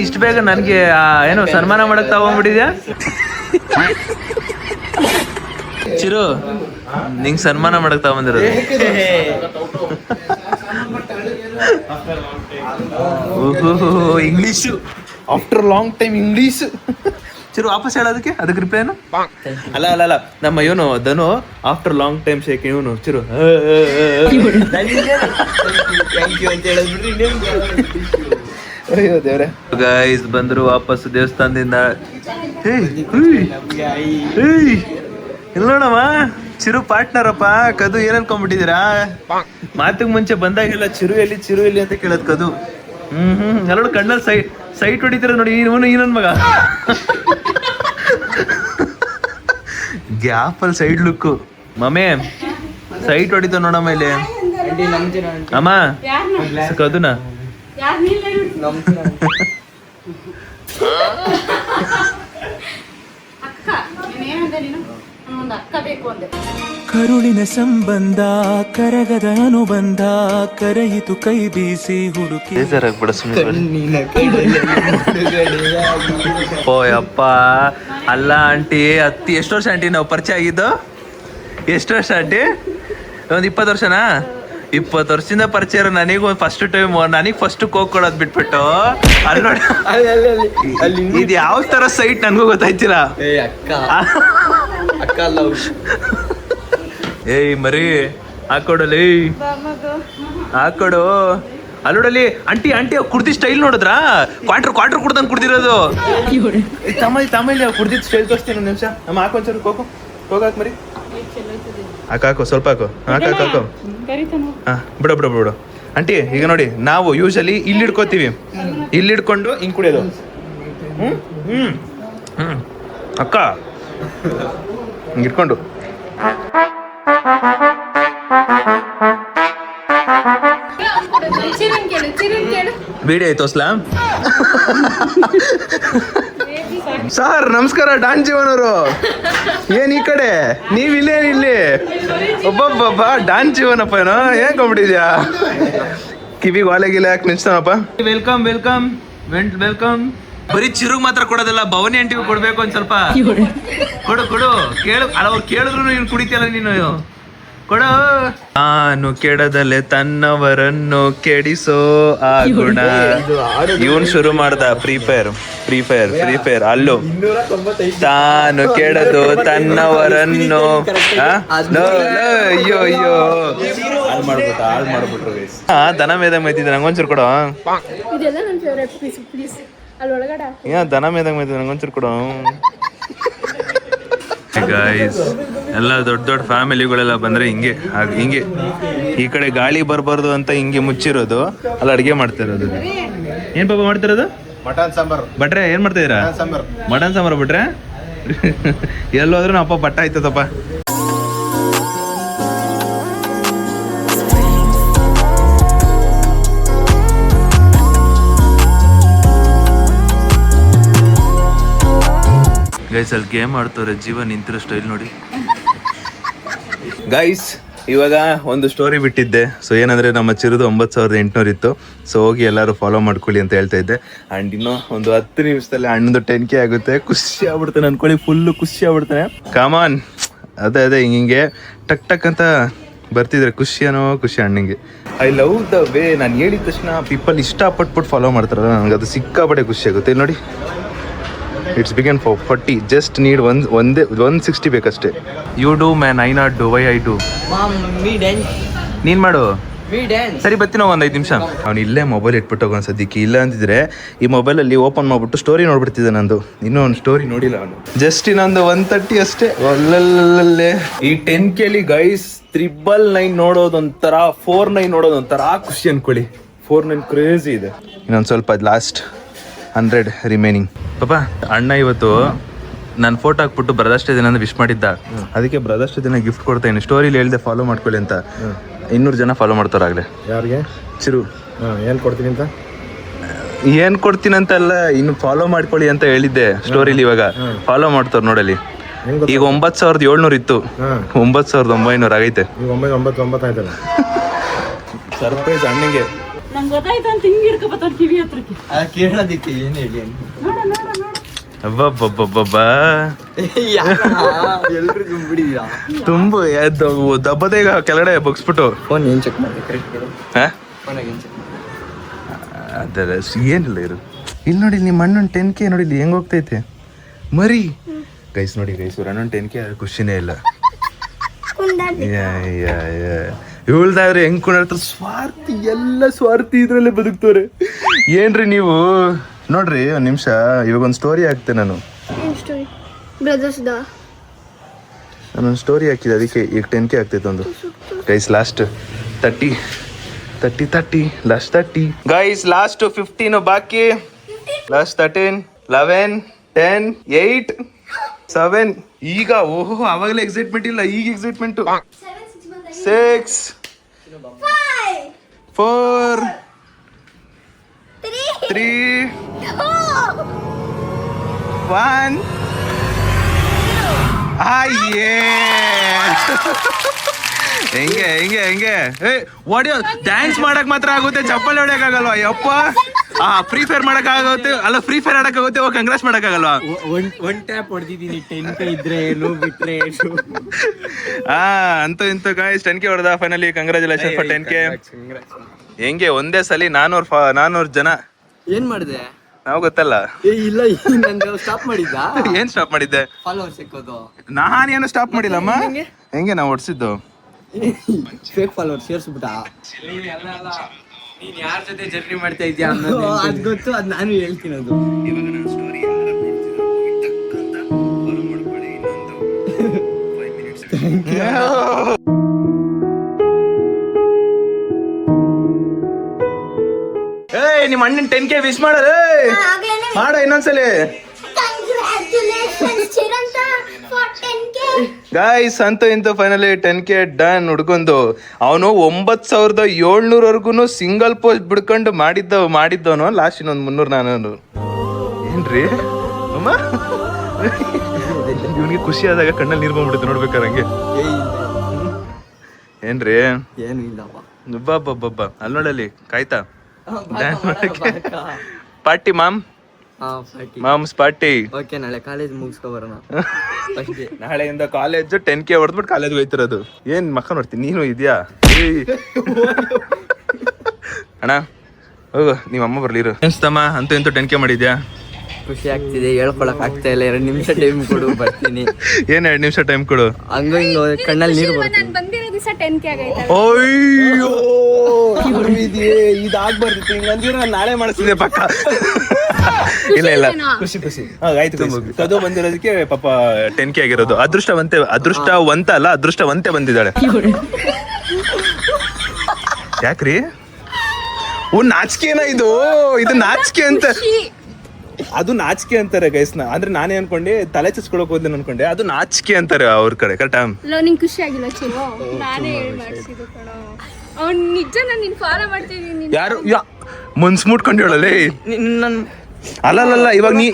ಇಷ್ಟು ಬೇಗ ನನ್ಗೆ ಏನೋ ಸನ್ಮಾನ ಮಾಡಕ್ ತಗೊಂಡ್ಬಿಟ್ಟಿದ್ಯಾ ಚಿರು? ನಿಂಗೆ ಸನ್ಮಾನ ಮಾಡಕ್ ತಗೊಂಡಿರೋದು. English after long time English. Chiru ವಾಪಸ್ ಹೇಳೋದಕ್ಕೆ ಅದಕ್ಕೆ ರಿಪ್ಲೈ ಏನು? ಅಲ್ಲ ಅಲ್ಲ ಅಲ್ಲ ನಮ್ಮ ಇವನು ಧನು ಆಫ್ಟರ್ ಲಾಂಗ್ ಟೈಮ್ ಶೇಕ್ ಇವನು ಚಿರು ಅಯ್ಯೋ ದೇವ್ರೆ. ಗೈಸ್ ಬಂದ್ರು ವಾಪಸ್ ದೇವಸ್ಥಾನದಿಂದ. ಇಲ್ಲೋಣಮ್ಮ ಚಿರು ಪಾರ್ಟ್ನರ್ ಅಪ್ಪ. ಕದು ಏನ್ ಅನ್ಕೊಂಡ್ಬಿಟ್ಟಿದ್ದೀರಾ? ಮಾತಿಗೆ ಮುಂಚೆ ಬಂದಾಗೆಲ್ಲ ಚಿರು ಎಲ್ಲಿ ಅಂತ ಕೇಳೋದ್ ಕದು. ಎಲ್ಲೋಡು ಕಣ್ಣಲ್ಲಿ ಸೈಟ್ ಹೊಡಿತೀರ ನೋಡಿ. ಈ ನನ್ ಮಗ ಗ್ಯಾಪಲ್ಲಿ ಸೈಡ್ ಲುಕ್ ಮಮ್ಮೆ ಸೈಟ್ ಹೊಡಿತ ನೋಡಮ್ಮ ಇಲ್ಲಿ. ಅಮ್ಮ ಕದುನ ಕರುಳಿನ ಸಂಬಂಧ ಕರಗದ ಅನುಬಂಧ ಕರೆಯಿತು ಕೈ ಬೀಸಿ ಹುಡುಕಿ. ಓ ಯಪ್ಪ ಅಲ್ಲ ಆಂಟಿ ಅತ್ತಿ. ಎಷ್ಟು ವರ್ಷ ಆಂಟಿ ನಾವು ಪರಿಚಯ ಆಗಿದ್ದು? ಎಷ್ಟು ವರ್ಷ ಆಂಟಿ? ಒಂದು 20 ವರ್ಷನಾ? 20 ವರ್ಷದಿಂದ ಪರಿಚಯ ಇರೋ ನನಗೆ ಫಸ್ಟ್ ಟೈಮ್ ನನಗೆ ಫಸ್ಟ್ ಕೋಕ್ ಕೊಡೋದು ಬಿಟ್ಬಿಟ್ಟು ಅಲ್ಲಿ ನೋಡಿ. ಇದು ಯಾವ ತರ ಸೈಟ್ ನನಗೂ ಗೊತ್ತಾಯ್ತಿಲ್ಲ. ಏಯ್ ಮರಿ ಹಾಕೊಡಲಿ ಹಾಕೊಡು. ಅಲ್ಲೋಡಲಿ ಆಂಟಿ ಕುಡ್ದಿ ಸ್ಟೈಲ್ ನೋಡಿದ್ರಾ? ಕ್ವಾರ್ಟರ್ ಕುಡ್ದಂಗೆ ಕುಡ್ದಿರೋದು. ತಮಿಳ್ ಕುಡ್ದಿದ್ ಸ್ಟೈಲ್ ತೋರಿಸ್ತೀನಿ ಒಂದು ನಿಮಿಷ. ನಮ್ಮ ಹಾಕೊಂಚೂರು ಹೋಗಾಕ್ ಮರಿ ಹಾಕು ಸ್ವಲ್ಪ ಹಾಕು ಹಾಕು. ಹಾ ಬಿಡು ಆಂಟಿ. ಈಗ ನೋಡಿ ನಾವು ಯೂಶಲಿ ಇಲ್ಲಿ ಹಿಡ್ಕೋತೀವಿ. ಇಲ್ಲಿ ಹಿಡ್ಕೊಂಡು ಹಿಂಗ್ ಕುಡಿಯೋದು. ಅಕ್ಕ ಹಿಂಗ್ ಹಿಡ್ಕೊಂಡು ವಿಡಿಯೋ ತೋರ್ಸ್ಲಾ? ಸರ್ ನಮಸ್ಕಾರ. ಡಾನ್ ಜೀವನ್ ಅವರು ಏನ್ ಈ ಕಡೆ, ನೀವ್ ಇಲ್ಲಿ ಒಬ್ಬೊಬ್ಬ ಡಾನ್ ಜೀವನಪ್ಪ. ಏನೋ ಏನ್ ಕೊಂಡ್ಬಿಟ್ಟಿದ್ಯಾ? ಕಿವಿಗೆ ವಾಲೆ ಗಿಲೆ ಯಾಕೆ ನಿಲ್ಸ್ತಾನಪ್ಪ. ವೆಲ್ಕಮ್. ಬರೀ ಚಿರುಗ್ ಮಾತ್ರ ಕೊಡೋದಲ್ಲ, ಭವನಿ ಆಂಟಿಗೂ ಕೊಡ್ಬೇಕು ಒಂದ್ ಸ್ವಲ್ಪ. ಕೊಡು ಅವ್ರು ಕೇಳಿದ್ರು ನೀನು ಕುಡಿತೀಯಲ್ಲ ನೀನು. ಕೊಡು. ನಾನು ಕೆಡದಲೆ ತನ್ನವರನ್ನು ಕೆಡಿಸೋ ಆ ಗುಣ. ಇವನ್ ಶುರು ಮಾಡ್ದ ಫ್ರೀ ಫೈರ್ ಅಲ್ಲೂ ತಾನು ಕೆಡದು ತನ್ನವರನ್ನು ಅಯ್ಯೋ ಹಾಳು ಮಾಡ್ಬಿಟ್ರು. ದನ ಮೇದಂಗ್ ಮೈತಿದ್ದೆ ನಂಗೊಂಚೂರು ಕೊಡು. ದನ ಮೇದಂಗ್ ಮೈತಿದ್ದೆ ನಂಗೊಂಚೂರು ಕೊಡು. ಗೈಸ್ ಎಲ್ಲ ದೊಡ್ಡ ಫ್ಯಾಮಿಲಿಗಳೆಲ್ಲ ಬಂದ್ರೆ ಹಿಂಗೆ ಈ ಕಡೆ ಗಾಳಿ ಬರ್ಬಾರ್ದು ಅಂತ ಹಿಂಗೆ ಮುಚ್ಚಿರೋದು. ಅಲ್ಲಿ ಅಡ್ಗೆ ಮಾಡ್ತಿರೋದು. ಏನ್ ಪಾಪ ಮಾಡ್ತಿರೋದು? ಮಟನ್ ಸಾಂಬಾರ್. ಭಟ್ರೆ ಏನ್ ಮಾಡ್ತಾ ಇದೀರಾ? ಮಟನ್ ಸಾಂಬಾರ್ ಬಿಟ್ರೆ ಎಲ್ಲೋದ್ರೂ ನಮ್ಮ ಅಪ್ಪ ಬಟ್ಟ ಆಯ್ತದಪ್ಪ. ಗೈಸ್ ಅಲ್ಲಿ ಗೇಮ್ ಆಡ್ತವ್ರೆ. ಜೀವ ನಿಂತಿರೋ ಸ್ಟೈಲ್ ನೋಡಿ ಗೈಸ್. ಇವಾಗ ಒಂದು ಸ್ಟೋರಿ ಬಿಟ್ಟಿದ್ದೆ. ಸೊ ಏನಂದ್ರೆ ನಮ್ಮ ಚಿರುದು 9800 ಇತ್ತು. ಸೊ ಹೋಗಿ ಎಲ್ಲರೂ ಫಾಲೋ ಮಾಡ್ಕೊಳ್ಳಿ ಅಂತ ಹೇಳ್ತಾ ಇದ್ದೆ. ಆ್ಯಂಡ್ ಇನ್ನೂ ಒಂದು 10 ನಿಮಿಷದಲ್ಲಿ ಅಣ್ಣಂದು 10K ಆಗುತ್ತೆ. ಖುಷಿ ಆಗ್ಬಿಡ್ತಾನೆ ಅನ್ಕೊಳ್ಳಿ. ಫುಲ್ಲು ಖುಷಿ ಆಗ್ಬಿಡ್ತಾನೆ. ಕಾಮನ್ ಅದೇ ಹಿಂಗೆ ಟಕ್ ಅಂತ ಬರ್ತಿದ್ರೆ ಖುಷಿ ಅಣ್ಣಂಗೆ. ಐ ಲವ್ ದ ವೇ ನಾನು ಹೇಳಿದ ತಕ್ಷಣ ಪೀಪಲ್ ಇಷ್ಟಪಟ್ಬಿಟ್ಟು ಫಾಲೋ ಮಾಡ್ತಾರಲ್ಲ, ನನಗೆ ಅದು ಸಿಕ್ಕಾಪಟ್ಟೆ ಖುಷಿ ಆಗುತ್ತೆ. ಇಲ್ಲಿ ನೋಡಿ it's began for 40. Just need 160 ಬೇಕಷ್ಟೇ. You do man, I not do. Why I do? ನೀನ್ ಮಾಡು. ಸರಿ ಬರ್ತೀನಿ ಒಂದು 5 ನಿಮಿಷ. ಅವ್ನು ಇಲ್ಲೇ ಮೊಬೈಲ್ ಇಟ್ಬಿಟ್ಟು ಹೋಗೋಣ ಸದ್ಯಕ್ಕೆ. ಇಲ್ಲ ಅಂತಿದ್ರೆ ಈ ಮೊಬೈಲಲ್ಲಿ ಓಪನ್ ಮಾಡ್ಬಿಟ್ಟು ಸ್ಟೋರಿ ನೋಡ್ಬಿಡ್ತಿದ್ದೆ. ನಂದು ಇನ್ನೂ ಒಂದು ಸ್ಟೋರಿ ನೋಡಿಲ್ಲ ಅವನು. ಜಸ್ಟ್ ಇನ್ನೊಂದು 130 ಅಷ್ಟೇ. ಒಳ್ಳಲ್ಲೇ ಈ 10Kಲಿ ಗೈಸ್ 999 ನೋಡೋದೊಂಥರ, 49 ನೋಡೋದೊಂಥರ ಖುಷಿ ಅನ್ಕೊಳ್ಳಿ. 49 ಕ್ರೇಜಿ ಇದೆ. ಇನ್ನೊಂದು ಸ್ವಲ್ಪ ಲಾಸ್ಟ್ 100 ರಿಮೈನಿಂಗ್. ಪಾಪ ಅಣ್ಣ ಇವತ್ತು ನಾನು ಫೋಟೋ ಹಾಕ್ಬಿಟ್ಟು ಬ್ರದರ್ಸ್ ಡೇ ದಿನ ವಿಶ್ ಮಾಡಿದ್ದ, ಅದಕ್ಕೆ ಬ್ರದರ್ಸ್ ಡೇ ದಿನ ಗಿಫ್ಟ್ ಕೊಡ್ತಾ ಇದ್ದೀನಿ. ಸ್ಟೋರಿಲಿ ಹೇಳ್ದೆ ಫಾಲೋ ಮಾಡ್ಕೊಳ್ಳಿ ಅಂತ. 200 ಜನ ಫಾಲೋ ಮಾಡ್ತಾರಾಗಲೇ. ಯಾರಿಗೆ? ಚಿರು. ಏನು ಕೊಡ್ತೀನಿ ಅಂತ? ಏನು ಕೊಡ್ತೀನಂತಲ್ಲ, ಇನ್ನು ಫಾಲೋ ಮಾಡ್ಕೊಳ್ಳಿ ಅಂತ ಹೇಳಿದ್ದೆ ಸ್ಟೋರಿಲಿ. ಇವಾಗ ಫಾಲೋ ಮಾಡ್ತಾರೆ ನೋಡಲಿ. ಈಗ 9700 ಇತ್ತು, 9900 ಆಗೈತೆ. 999 ಆಯ್ತಲ್ಲ. ಸರ್ಪ್ರೈಸ್ ಅಣ್ಣಂಗೆ. ನಂಗೆ ಗೊತ್ತಾಯ್ತು ಅಂತ ಹಿಂಗೆ ಹಿಡ್ಕೊಬತ್ತಾರ ಕಿವಿ ಹತ್ರಕ್ಕೆ. ಕೇಳೋದಿಕ್ಕೆ ಏನು ಹೇಳಿ ಅಬ್ಬಬ್ಬಬ್ಬಬ್ಬಾ, ಎಲ್ರು ತುಂಬಿಡಿದೀರಾ? ತುಂಬು ದಬ್ಬದೇ ಈಗ ಕೆಳಗಡೆ ಬಗ್ಸ್ಬಿಟ್ಟು. ಫೋನ್ ಏನು ಚೆಕ್ ಮಾಡಿ ಕರೆಕ್ಟ್ ಫೋನಾಗ ಏನು ಚೆಕ್ ಅದೇ ಏನಿಲ್ಲ ಇರು. ಇಲ್ಲಿ ನೋಡಿ ನಿಮ್ಮ ಅಣ್ಣನ 10K ನೋಡಿ ಇಲ್ಲಿ ಹೆಂಗೆ ಹೋಗ್ತೈತೆ ಮರಿ. ಗೈಸ್ ನೋಡಿ ಗೈಸ್, ಅಣ್ಣನ 10K ಖುಷಿನೇ ಇಲ್ಲ. ಇವಳ್ದಾವ್ರೆ ಹೆಂಗ್ ಕೊಂಡಿರ್ತಾರೆ, ಸ್ವಾರ್ಥಿ, ಎಲ್ಲ ಸ್ವಾರ್ಥಿ ಇದ್ರಲ್ಲೇ ಬದುಕ್ತವ್ರೆ. ಏನ್ರಿ ನೀವು ನೋಡ್ರಿ ಒಂದ್ ನಿಮಿಷ, ಇವಾಗ ಒಂದು ಸ್ಟೋರಿ ಹಾಕ್ತೆ ನಾನು. ನಾನೊಂದು ಸ್ಟೋರಿ ಹಾಕಿದೆ, ಅದಕ್ಕೆ ಈಗ 10K ಆಗ್ತೈತೆ ಒಂದು. Guys last 30 last 30 guys, last 15 ಬಾಕಿ. ಲಾಸ್ಟ್ 13 11 10 8 7. ಈಗ ಓಹೋ ಅವಾಗಲೇ ಎಕ್ಸೈಟ್ಮೆಂಟ್ ಇಲ್ಲ, ಈಗ ಎಕ್ಸೈಟ್ಮೆಂಟ್. 6 4 3 1. ಅಯ್ಯೇ ಹೆಂಗೆ ಹೊಡಿಯೋ ಡ್ಯಾನ್ಸ್ ಮಾಡಕ್ ಮಾತ್ರ ಆಗುತ್ತೆ, ಚಪ್ಪಲಿ ಹೊಡ್ಯಕ್ ಆಗಲ್ವಾ? ಯಪ್ಪ, ಫ್ರೀ ಫೈರ್ ಮಾಡಕ್ ಆಗುತ್ತೆ ಅಲ್ಲ, ಫ್ರೀ ಫೈರ್ ಆಡಕ್ ಆಗುತ್ತೆ, ಕಂಗ್ರೆಸ್ ಮಾಡಕ್ ಆಗಲ್ವಾ? One tap ಹೊಡೆದಿದ್ದೀನಿ. 10K ಇದ್ರೆ ಏನು ಬಿಟ್ರೆ ಏನು. ಅಂತೂ ಇಂತೂ ಗಾಯ್ಸ್ 10K ಹೊಡೆದ ಫೈನಲಿ. Congratulation for 10K. ಹೆಂಗೆ ಒಂದೇ ಸಲ 400 ಜನ. ಏನ್ ಮಾಡಿದೆ ನಾವು ಗೊತ್ತಲ್ಲ. ಇಲ್ಲ ನಂದು ಸ್ಟಾಪ್ ಮಾಡಿದ್ದ. ಏನ್ ಸ್ಟಾಪ್ ಮಾಡಿದ್ದೆ? ಫಾಲೋವರ್ಸ್ ಸಿಕ್ಕೋದು. ನಾನೇನು ಸ್ಟಾಪ್ ಮಾಡಿಲ್ಲಮ್ಮ. ಹೆಂಗೆ ನಾವು ಹೊಡ್ಸಿದ್ದು? Fake followers ಸೇರ್ಸ್ಬಿಟ್ಟ. ನೀನ್ ಯಾರ ಜೊತೆ ಜರ್ನಿ ಮಾಡ್ತಾ ಇದ್ಯಾ ಅನ್ನೋದು ಅದ್ ಗೊತ್ತು, ಅದ್ ನಾನು ಹೇಳ್ತೀನಿ. ಅದು ನಿಮ್ಮ ಅಣ್ಣನ್ 10K ವಿಶ್ ಮಾಡೋದು ಮಾಡ ಇನ್ನೊಂದ್ಸಲಿ. ಗಾಯ್ಸ್ ಅಂತೂ ಇಂತೂ ಫೈನಲಿ 10K ಡನ್. ಹುಡ್ಕೊಂಡು ಅವನು 9700 ಸಿಂಗಲ್ ಪೋಸ್ಟ್ ಬಿಡ್ಕೊಂಡು ಮಾಡಿದ್ದವನು. ಲಾಸ್ಟ್ ಇನ್ನೊಂದು 300 ನಾನು. ಏನ್ರಿ ಅಮ್ಮ, ಇವನಿಗೆ ಖುಷಿ ಆದಾಗ ಕಣ್ಣಲ್ಲಿ ನೀರು ಬಂದ್ಬಿಡುತ್ತೆ ನೋಡ್ಬೇಕಾರೆ. ಹಂಗೆ ಏನ್ರಿ? ಏನು ಇಲ್ಲಪ್ಪ. ಬಬ್ಬ ಅಲ್ಲಿ ನೋಡಲ್ಲಿ ಕಾಯ್ತಾ ಪಾರ್ಟಿ ಮಾಮ್ಸ್ ಪಾರ್ಟಿ. ಓಕೆ, ನಾಳೆ ಕಾಲೇಜ್ ಮುಗಿಸ್ಕೊ ಬರೋಣ. ನಾಳೆಯಿಂದ ಕಾಲೇಜ್ 10K ಹೊಡೆದ್ಬಿಟ್ಟು ಕಾಲೇಜ್ ಹೋಯ್ತಿರೋದು. ಏನ್ ಮಕ್ಕ ನೋಡ್ತೀನಿ ನೀನು ಇದೆಯಾ? ಅಣ್ಣ ಹೋಗು, ನಿಮ್ಮ ಅಮ್ಮ ಬರ್ಲಿರು. ಅನ್ಸ್ತಮ್ಮ ಅಂತೂ ಇಂತೂ 10K ಮಾಡಿದ್ಯಾ? ಖುಷಿ ಆಗ್ತಿದೆ, ಹೇಳ್ಕೊಳಕ್ ಆಗ್ತಾ ಇಲ್ಲ. 2 ನಿಮಿಷ ಟೈಮ್ ಕೊಡು, ಬರ್ತೀನಿ. ಏನ್ 2 ನಿಮಿಷ ಟೈಮ್ ಕೊಡು. ಹಂಗ ಹಿಂಗ ಕಣ್ಣಲ್ಲಿ ನೀರು ಬರುತ್ತೆ. ಅಯ್ಯೋ ಇದಾಗ್ಬಾರ್ದಿತ್ತು, ಹಿಂಗಂದ್ರೆ ನಾನು ನಾಳೆ ಮಾಡಿಸ್ತಿದ್ದೆ ಪಕ್ಕ. ಇಲ್ಲ ಖುಷಿ ಆಯ್ತು. ಕದು ಬಂದಿರೋದಕ್ಕೆ ಪಾಪ 10K ಆಗಿರೋದು. ಅದೃಷ್ಟವಂತ ಅಲ್ಲ, ಅದೃಷ್ಟವಂತೆ ಬಂದಿದ್ದಾಳೆ. ಯಾಕ್ರಿ? ನಾಚಿಕೆನ ಇದು ನಾಚಿಕೆ ಅಂತ. ಅದು ನಾಚಿಕೆ ಅಂತಾರೆ ಗೈಸ್ನ. ಅಂದ್ರೆ ನಾನೇ ಅನ್ಕೊಂಡೆ ತಲೆ ಚಚ್ಕೊಳಕ್ ಹೋದ್ಲೆ ಅನ್ಕೊಂಡೆ, ಅದು ನಾಚಿಕೆ ಅಂತಾರೆ ಅವ್ರ ಕಡೆ. ಕರೆಕ್ಟಾ? ನಿಂಗೆ ಖುಷಿ ಆಗಿಲ್ಲ ಚಿರು? ನಾನೇ ಮಾಡ್ಸಿದ್ದು ಕಣೋ. ಅವ್ನು ನಿಜ ನಾನು ನಿನ್ ಫಾಲೋ ಮಾಡ್ತಿದ್ದೀನಿ. ಯಾರು ಮುನ್ಸ್ ಮುಟ್ಕೊಂಡು ಹೇಳಲೇ. ಅಲ್ಲಲ್ಲ,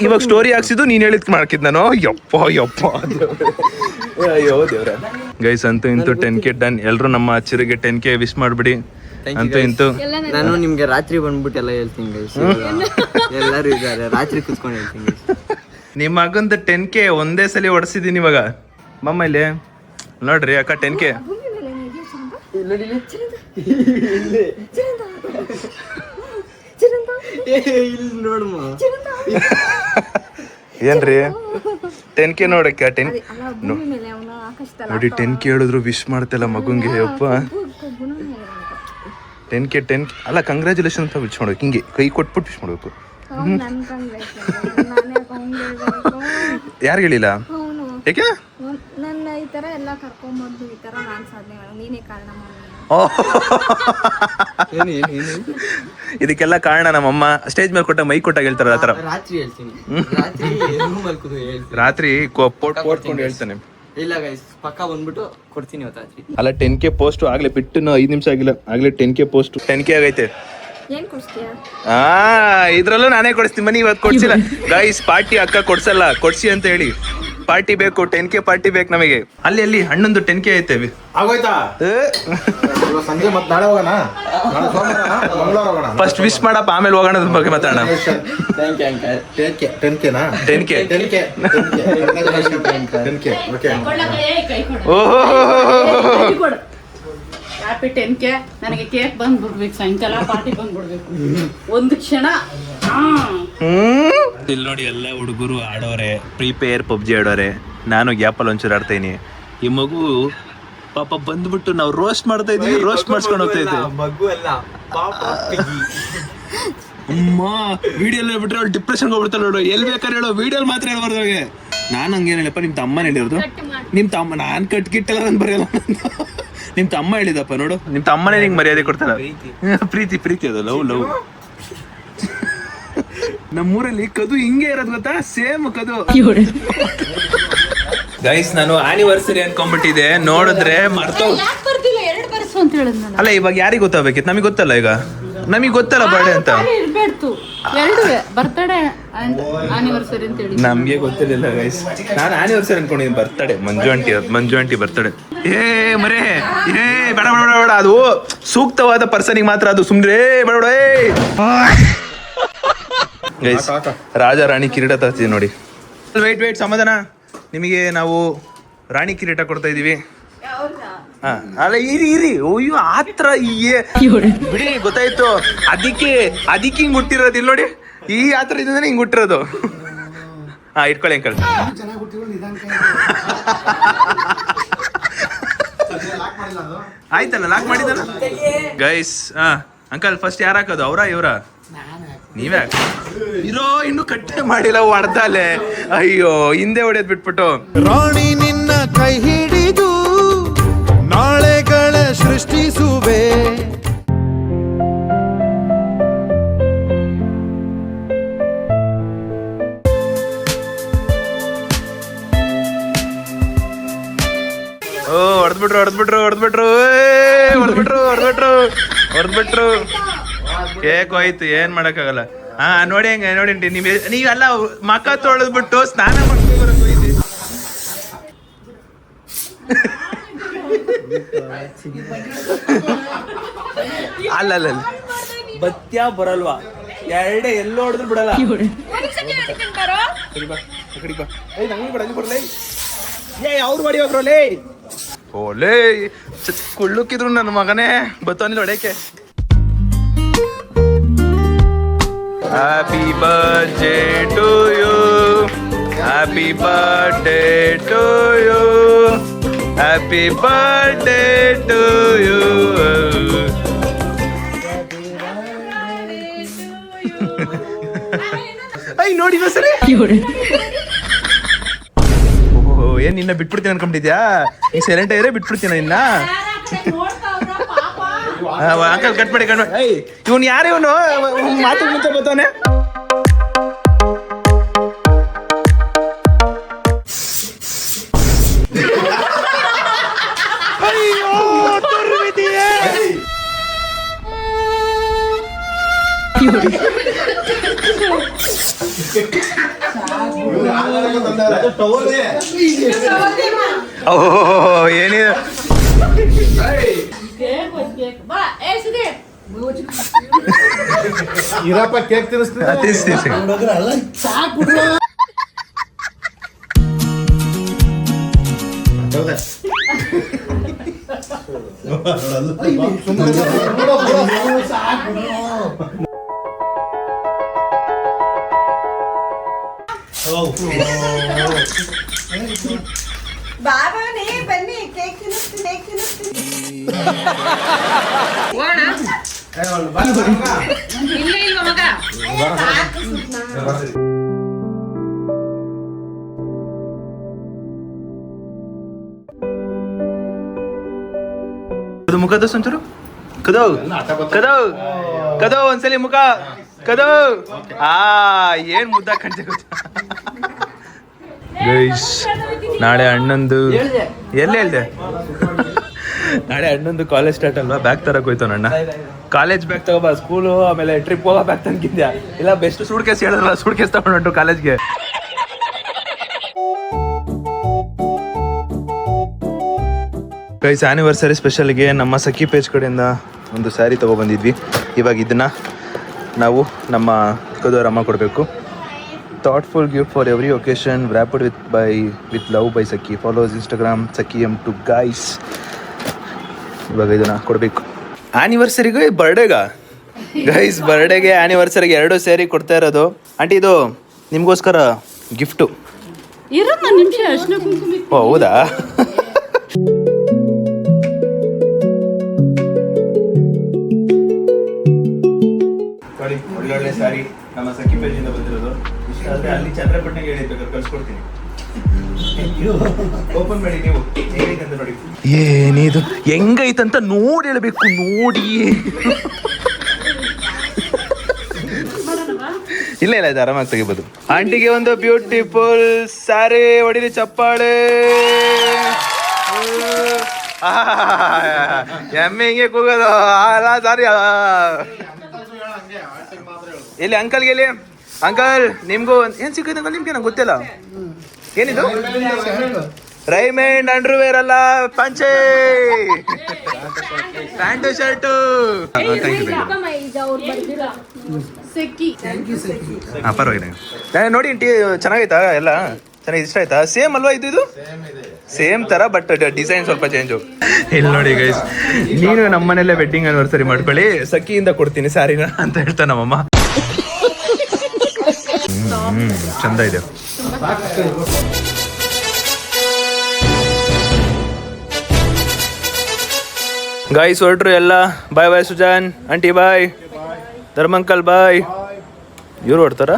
ಇವಾಗ ಸ್ಟೋರಿ ಹಾಕ್ಸಿದ್ದು ನೀನ್ ಹೇಳಿದ್ ಮಾಡ್ಕಿದ್ ನಾನು. ಯಪ್ಪ ಅಯ್ಯೋ ದೇವ್ರ. ಗೈಸ್ ಅಂತೂ ಇಂತೂ 10K ಡನ್. ಎಲ್ರು ನಮ್ಮ ಅಚ್ಚರಿಗೆ 10K ವಿಶ್ ಮಾಡ್ಬಿಡಿ. ಅಂತೂ ಇಂತೂ ನಾನು ನಿಮ್ಗೆ ರಾತ್ರಿ ಬಂದ್ಬಿಟ್ಟು ಎಲ್ಲ ಹೇಳ್ತೀನಿ ಗೈಸ್. ಎಲ್ಲರೂ ಇದ್ದಾರೆ, ರಾತ್ರಿ ಕುತ್ಕೊಂಡು ಹೇಳ್ತೀನಿ. ನಿಮ್ಮ ಮಗಂದು 10K ಒಂದೇ ಸಲ ಹೊಡ್ಸಿದೀನಿ ಇವಾಗ. ಮಮ್ಮ ಇಲ್ಲಿ ನೋಡ್ರಿ ಅಕ್ಕ 10K. ನೋಡಮ್ಮ ಏನ್ರಿ 10K ನೋಡಕ್ಕ. 10 ನೋಡಿ 10K ಹೇಳಿದ್ರು ವಿಶ್ ಮಾಡ್ತಲ್ಲ ಮಗುಂಗೆ. ಯಪ್ಪ 10K ಅಲ್ಲ, ಕಂಗ್ರ್ಯಾಚುಲೇಷನ್ ಅಂತ ವಿಶ್ ಮಾಡ್ಬೇಕು. ಹಿಂಗೆ ಕೈ ಕೊಟ್ಬಿಟ್ಟು ವಿಶ್ ಮಾಡ್ಬೇಕು. ಯಾರು ಹೇಳಿಲ್ಲ? ಯಾಕೆ? ಥರ ಎಲ್ಲ ಕರ್ಕೊಂಬಂದು ಈ ಥರ ನಾನು ಸಾಧನೆ ಮಾಡೋದು ನೀನೇ ಕಾರಣ ಮಾಡಿ. ಇದಕ್ಕೆಲ್ಲ ಕಾರಣ ನಮ್ಮಮ್ಮ ಸ್ಟೇಜ್ ಮೇಲೆ ಕೊಟ್ಟ ಮೈ ಕೊಟ್ಟಾಗ ಹೇಳ್ತಾರಲ್ಲ ಆ ಥರ. ರಾತ್ರಿ ಹೇಳ್ತೀನಿ, ರಾತ್ರಿ ರೂಮಲ್ಲಿ ಕೂತು ಹೇಳ್ತೀನಿ, ರಾತ್ರಿ ಪೋಟ್ಕೊಂಡು ಹೇಳ್ತಾನೆ. ಇಲ್ಲ ಗೈಸ್ ಪಕ್ಕ ಬಂದ್ಬಿಟ್ಟು ಕೊಡ್ತೀನಿ ಇವತ್ತು ರಾತ್ರಿ. ಅಲ್ಲ 10K ಪೋಸ್ಟ್ ಆಗ್ಲೇ ಬಿಟ್ಟು 5 ನಿಮಿಷ ಆಗಿಲ್ಲ, ಆಗ್ಲೇ 10K ಪೋಸ್ಟ್ 10K ಆಗೈತೆ. ಏನು ಕೊಡ್ತೀಯಾ? ಇದ್ರಲ್ಲೂ ನಾನೇ ಕೊಡಿಸ್ತೀನಿ ಬನ್ನಿ. ಇವತ್ತು ಕೊಡ್ಸಿಲ್ಲ ಗೈಸ್, ಪಾರ್ಟಿ ಅಕ್ಕ ಕೊಡ್ಸಲ್ಲ, ಕೊಡ್ಸಿ ಅಂತ ಹೇಳಿ. ಪಾರ್ಟಿ ಬೇಕು, 10K ಪಾರ್ಟಿ ಬೇಕು ನಮಗೆ. ಅಲ್ಲಿ ಹಣ್ಣೊಂದು 10K ಐತೆ. ಆಗೋಯ್ತಾ? ಸಂಜೆ ಮತ್ತೆ ನಾಳೆ ಹೋಗೋಣ, ನಾಳೆ ಸೋಮವಾರ ಮಂಗಳವಾರ ಹೋಗೋಣ. ಫಸ್ಟ್ ವಿಶ್ ಮಾಡಪ್ಪ, ಆಮೇಲೆ ಹೋಗೋಣ ಅದ್ರ ಬಗ್ಗೆ ಮಾತಾಡೋಣ. 10K okay. ಓಹೋ ಹ್ಯಾಪಿ 10K. ನನಗೆ ಕೇಕ್ ಬಂದ್ಬಿಡ್ಬೇಕು, ಸಾಯಂಕಾಲ ಪಾರ್ಟಿ ಬಂದ್ಬಿಡ್ಬೇಕು ಒಂದು ಕ್ಷಣ. ಇಲ್ಲಿ ನೋಡಿ ಎಲ್ಲ ಹುಡುಗರು ಆಡೋರೆ, ಪ್ರೀಪೇರ್ ಪಬ್ಜಿ ಆಡೋರೆ. ನಾನು ಗ್ಯಾಪಲ್ಲಿ ಒಂಚೂರು ಆಡ್ತಾ ಇದೀನಿ. ಈ ಮಗು ಪಾಪ ಬಂದ್ಬಿಟ್ಟು ನಾವು ರೋಸ್ಟ್ ಮಾಡ್ತಾ ಇದೀವಿ, ರೋಸ್ಟ್ ಮಾಡಿಸ್ಕೊಂಡು ಹೋಗ್ತಾ ಇದ್ವಿ. ಮಗು ಅಲ್ಲ ಪಾಪ ಅಮ್ಮ ವಿಡಿಯೋ ಹೇಳ್ಬಿಟ್ರೆ ಅವ್ಳು ಡಿಪ್ರೆಷನ್ಗೆ ಹೋಗ್ಬಿಡ್ತಾಳೆ ನೋಡು. ಎಲ್ಲಿ ಬೇಕಾದ್ರೆ ಹೇಳೋ, ವಿಡಿಯೋ ಮಾತ್ರ ಹೇಳ್ಬಾರ್ದು ಅವ್ರಿಗೆ. ನಾನು ಹಂಗೇನು ಹೇಳಪ್ಪ, ನಿಮ್ಮ ತಮ್ಮನ ಹೇಳಿರೋದು. ನಿಮ್ಮ ತಮ್ಮ ನಾನು ಕಟ್ಗಿಟ್ಟಲ್ಲ, ನಾನು ಬರೆಯಲ್ಲ. ನಿಮ್ಮ ತಮ್ಮ ಹೇಳಿದಪ್ಪ ನೋಡು, ನಿಮ್ಮ ತಮ್ಮನೇ ನಿಂಗೆ ಮರ್ಯಾದೆ ಕೊಡ್ತಾರ. ಪ್ರೀತಿ ಅದು, ಲವ್. ನಮ್ಮೂರಲ್ಲಿ ಕದು ಹಿಂಗೆ ಇರೋದು ಗೊತ್ತಾ, ಸೇಮ್ ಕದು. ಗೈಸ್ ನಾನು ಆನಿವರ್ಸರಿ ಅನ್ಕೊಂಡ್ಬಿಟ್ಟಿದೆ, ನೋಡಿದ್ರೆ ಮರ್ತೋಗ್. ಬರ್ತಿಲ್ಲ 2 ಬರ್ಸು ಅಂತ ಹೇಳಿದ್ ಅಲ್ಲ ಇವಾಗ ಯಾರಿಗೆ ಗೊತ್ತಾಗಬೇಕಿತ್ತು? ನಮಗೆ ಗೊತ್ತಲ್ಲ, ಈಗ ನಮಗೆ ಗೊತ್ತಲ್ಲ ಬರ್ಡೇ ಅಂತ. ಇರ್ಬೇಡ್ತು 2 ಬರ್ತಡೇ ಅಂಡ್ ಆನಿವರ್ಸರಿ ಅಂತ ಹೇಳಿ. ನಮ್ಗೆ ಗೊತ್ತಿರಲಿಲ್ಲ ಗೈಸ್, ನಾನು ಆನಿವರ್ಸರಿ ಅನ್ಕೊಂಡಿದ್ದೀನಿ. ಬರ್ತಡೇ ಮಂಜು ಆಂಟಿ ಬರ್ತಡೇ. ಮರೇ ಬೇಡ ಬೇಡ ಬೇಡ, ಅದು ಸೂಕ್ತವಾದ ಪರ್ಸನಿಗೆ ಮಾತ್ರ ಅದು. ಸುಮ್ರೆ ಬೇಡ ಬೇಡ. ಗೈಸ್ ರಾಜ ರಾಣಿ ಕಿರೀಟ ತರ್ತೀವಿ ನೋಡಿ. ವೇಟ್ ಸಮಾಧಾನ, ನಿಮಗೆ ನಾವು ರಾಣಿ ಕಿರೀಟ ಕೊಡ್ತಾ ಇದೀವಿ. ಅಲ್ಲ ಇರಿ ಅಯ್ಯೋ ಆತ್ರ ಬಿಡಿ, ಗೊತ್ತಾಯ್ತು. ಅದಕ್ಕೆ ಹಿಂಗ್ ಹುಟ್ಟಿರೋದು. ಇಲ್ಲಿ ನೋಡಿ, ಈ ಆತರ ಇದ್ರೆ ಹಿಂಗ್ ಹುಟ್ಟಿರೋದು. ಇಟ್ಕೊಳ್ಳಿ ಅಂಕಲ್. ಆಯ್ತಲ್ಲ, ಲಾಕ್ ಮಾಡಿದಲ್ಲ ಗೈಸ್. ಅಂಕಲ್ ಫಸ್ಟ್ ಯಾರು ಹಾಕೋದು, ಅವರ ಇವರ? ನೀವೇ ಇರೋ, ಇನ್ನು ಕಟ್ಟೆ ಮಾಡಿಲ್ಲ, ಹೊಡೆದಲೆ. ಅಯ್ಯೋ ಹಿಂದೆ ಹೊಡೆದ್ ಬಿಟ್ಬಿಟ್ಟು. ರಾಣಿ ನಿನ್ನ ಕೈ ಹಿಡಿದು ನಾಳೆಗಳ ಸೃಷ್ಟಿಸುವೆ. ಹೊಡೆದ್ಬಿಟ್ರು. ಕೇಕ್ ಹೋಯ್ತು, ಏನ್ ಮಾಡಕ್ಕಾಗಲ್ಲ. ನೋಡಿ ಹಂಗ ನೋಡಿ, ನೀವೆಲ್ಲ ಮಕ್ಕ ತೊಳೆದ್ಬಿಟ್ಟು ಸ್ನಾನ ಮಾಡ್ಕೊಂಡು ಬರಕ್ ಹೋಯ್ತು. ಅಲ್ಲ ಬತ್ತ್ಯಾ ಬರಲ್ವಾ? ಎರಡೇ ಎಲ್ಲೋ ಹೊಡೆದ್ರು ಬಿಡಲ್ಲ. ಅವ್ರು ಮಾಡಿ ಹೋಗ್ರಲ್ಲೇ. ಓಲೇ ಕುಳ್ಳುಕ್ಕಿದ್ರು ನನ್ನ ಮಗನೇ ಬತ್ತವನಿಲ್ಲ ಹೊಡೆಯಕ್ಕೆ. Happy birthday to you, happy birthday to you, happy birthday to you. ನೋಡಿ ಸರಿ. ಓಹೋ ಏನ್ ನಿನ್ನ ಬಿಟ್ಬಿಡ್ತೀನಿ ಅನ್ಕೊಂಡಿದ್ಯಾ? ಈ ಸೈಲೆಂಟ್ ಇದ್ರೆ ಬಿಟ್ಬಿಡ್ತೀನ ನಿನ್ನ. ಅಂಕಲ್ ಕಟ್ ಮಾಡಿ. ಇವನು ಯಾರು? ಇವನು ಮಾತು ಮುಂಚೆ ಬರ್ತಾನೆ. ಅಯ್ಯೋ ತುರ್ಬಿದೆಯೇ. ಓಹೋ ಏನಿದೆ ಇರಪ್ಪ, ಕೇಕ್ ತಿನ್ನಿಸ್ತೀನಿ. ಬಾಬಾನೇ ಬನ್ನಿ, ಕೇಕ್ ತಿನ್ನಿಸ್ತೀನಿ. ಇಲ್ಲ ಇಲ್ವಾ ಮಗ? ಅದು ಮುಖ ತೋರ್ಸು ಒಂಚೂರು. ಕದೋ ಕದೋ ಕದೋ ಒಂದ್ಸಲಿ ಮುಖ ಕದೋ. ಏನ್ ಮುದ್ದ ಕಾಣ್ತೆ ಗೊತ್ತಾ ಗೈಸ್. ನಾಳೆ ಅಣ್ಣಂದು ಎಲ್ಲಿ ಹೇಳ್ದೆ, ನಾಳೆ ಅಣ್ಣಂದು ಕಾಲೇಜ್ ಸ್ಟಾರ್ಟ್ ಅಲ್ವಾ, ಬ್ಯಾಗ್ ತರಕ್ ಹೋಯ್ತು ಅಣ್ಣ. ಕಾಲೇಜ್ ಬ್ಯಾಗ್ ತಗೋಬಾ, ಸ್ಕೂಲು ಆಮೇಲೆ ಟ್ರಿಪ್ ಹೋಗೋ ಬ್ಯಾಗ್ ತಂಗಿದ್ಯಾ, ಇಲ್ಲ ಬೆಸ್ಟ್ ಸೂಟ್ ಕೇಸ್ ಹೇಳಿದ್ರಲ್ಲ, ಸೂಟ್ ಕೇಸ್ ತಗೊಂಡು ಕಾಲೇಜ್ಗೆ. ಗೈಸ್ ಆ್ಯನಿವರ್ಸರಿ ಸ್ಪೆಷಲ್ಗೆ ನಮ್ಮ ಸಖಿ ಪೇಜ್ ಕಡೆಯಿಂದ ಒಂದು ಸ್ಯಾರಿ ತೊಗೊಬಂದಿದ್ವಿ. ಇವಾಗ ಇದನ್ನು ನಾವು ನಮ್ಮ ಚಿಕ್ಕದವ್ರ ಅಮ್ಮ ಕೊಡಬೇಕು. Thoughtful gift for every occasion, wrapped with love by Sakhi. Follows Instagram Sakhi M2 guys. ಇವಾಗ ಇದನ್ನು ಕೊಡಬೇಕು ಆ್ಯನಿವರ್ಸರಿಗೆ, ಬರ್ಡೇಗ ಗೈಸ್. ಬರ್ಡೇಗೆ ಆ್ಯನಿವರ್ಸರಿಗೆ 2 ಸ್ಯಾರಿ ಕೊಡ್ತಾ ಇರೋದು. ಆಂಟಿ ಇದು ನಿಮಗೋಸ್ಕರ ಗಿಫ್ಟು. ಇರಮ್ಮ ನಿಮಿಷ ಅರ್ಶಿನ ಕುಂಕುಮ. ಓ ಹೌದಾ. ಒಳ್ಳೊಳ್ಳೆ ಸ್ಯಾರಿ ನಮ್ಮ ಸಖಿ ಪೇಜಿಂದ ಬಂದಿರೋದು. ಇಷ್ಟ ಆದರೆ ಅಲ್ಲಿ ಚಂದ್ರಪಟ್ಟಣಗೆ ಹೇಳಿರ್ಬೇಕಾದ್ರೆ ಕಳ್ಸ್ಕೊಡ್ತೀನಿ. ಓಪನ್ ಮಾಡಿ ನೀವು, ಹೇಗೈತಂತ ನೋಡಿ. ಏನಿದು ಹೆಂಗೈತಂತ ನೋಡಿ ಹೇಳ್ಬೇಕು. ನೋಡಿ ಇಲ್ಲ ಇಲ್ಲ, ಇದು ಆರಾಮಾಗಿ ತೆಗಿಬೋದು. ಆಂಟಿಗೆ ಒಂದು ಬ್ಯೂಟಿಫುಲ್ ಸ್ಯಾರಿ. ಹೊಡಿರಿ ಚಪ್ಪಾಳೆ. ಎಮ್ಮೆಗೆ ಕೂಗೋದು ಸಾರಿ. ಎಲ್ಲಿ ಅಂಕಲ್ಗೆ, ಎಲ್ಲಿ ಅಂಕಲ್ ನಿಮ್ಗೂ ಏನ್ ಸಿಕ್ಕೈತೆ ಅಂಕಲ್ ನಿಮ್ಗೆ? ನಂಗೆ ಗೊತ್ತಿಲ್ಲ ಏನಿದು. ರೈಮಂಡ್ ಅಂಡರ್ವೇರ್ ಅಲ್ಲ, ಪಂಚೆ ಪ್ಯಾಂಟು ಶರ್ಟು. ಪರವಾಗಿಲ್ಲ ನೋಡಿ ಆಂಟಿ, ಚೆನ್ನಾಗೈತಾ ಎಲ್ಲ? ಚೆನ್ನಾಗಿ ಇಷ್ಟ ಆಯ್ತಾ? ಸೇಮ್ ಅಲ್ವಾ ಇದು? ಸೇಮ್ ತರ, ಬಟ್ ಡಿಸೈನ್ ಸ್ವಲ್ಪ ಚೇಂಜು. ಇಲ್ಲಿ ನೋಡಿ ಗೈಸ್, ನೀನು ನಮ್ಮನೆಯಲ್ಲೇ ವೆಡ್ಡಿಂಗ್ ಆನಿವರ್ಸರಿ ಮಾಡ್ಕೊಳ್ಳಿ, ಸಖಿಯಿಂದ ಕೊಡ್ತೀನಿ ಸ್ಯಾರಿನ ಅಂತ ಹೇಳ್ತಾ ನಮ್ಮಮ್ಮ. ಚಂದ ಇದೆ. ಗಾಯ್ಸ್ ಹೊರಟ್ರು ಎಲ್ಲ. ಬಾಯ್ ಬಾಯ್ ಸುಜಾನ್ ಆಂಟಿ, ಬಾಯ್ ಧರ್ಮಂಕಲ್, ಬಾಯ್. ಇವ್ರು ಹೊಡ್ತಾರ.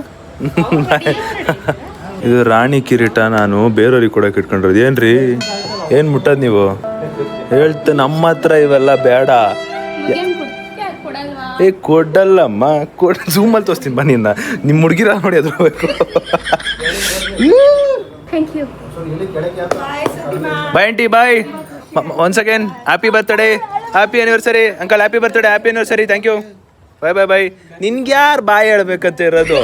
ಇದು ರಾಣಿ ಕಿರೀಟ, ನಾನು ಬೇರೆಯವ್ರಿಗೆ ಕೊಡೋಕೆ ಇಟ್ಕೊಂಡಿರೋದು. ಏನ್ರಿ ಏನು ಮುಟ್ಟದ್ ನೀವು? ಹೇಳ್ತ ನಮ್ಮ ಹತ್ರ ಇವೆಲ್ಲ ಬೇಡ. ಏ ಕೊಡಲ್ಲಮ್ಮ, ಝೂಮಲ್ಲಿ ತೋರಿಸ್ತೀನಿ ಬನ್ನಿ. ನಿಮ್ಮ ಹುಡುಗಿರ ನೋಡಿ ಅದ್ರ ಬೇಕು. Bye aunty, bye. Once again happy birthday, happy anniversary uncle. Happy birthday, happy anniversary. Thank you. Bye bye bye. ನಿನ್ಗೆ ಯಾರು ಬಾಯ್ ಹೇಳ್ಬೇಕಂತ ಇರೋದು?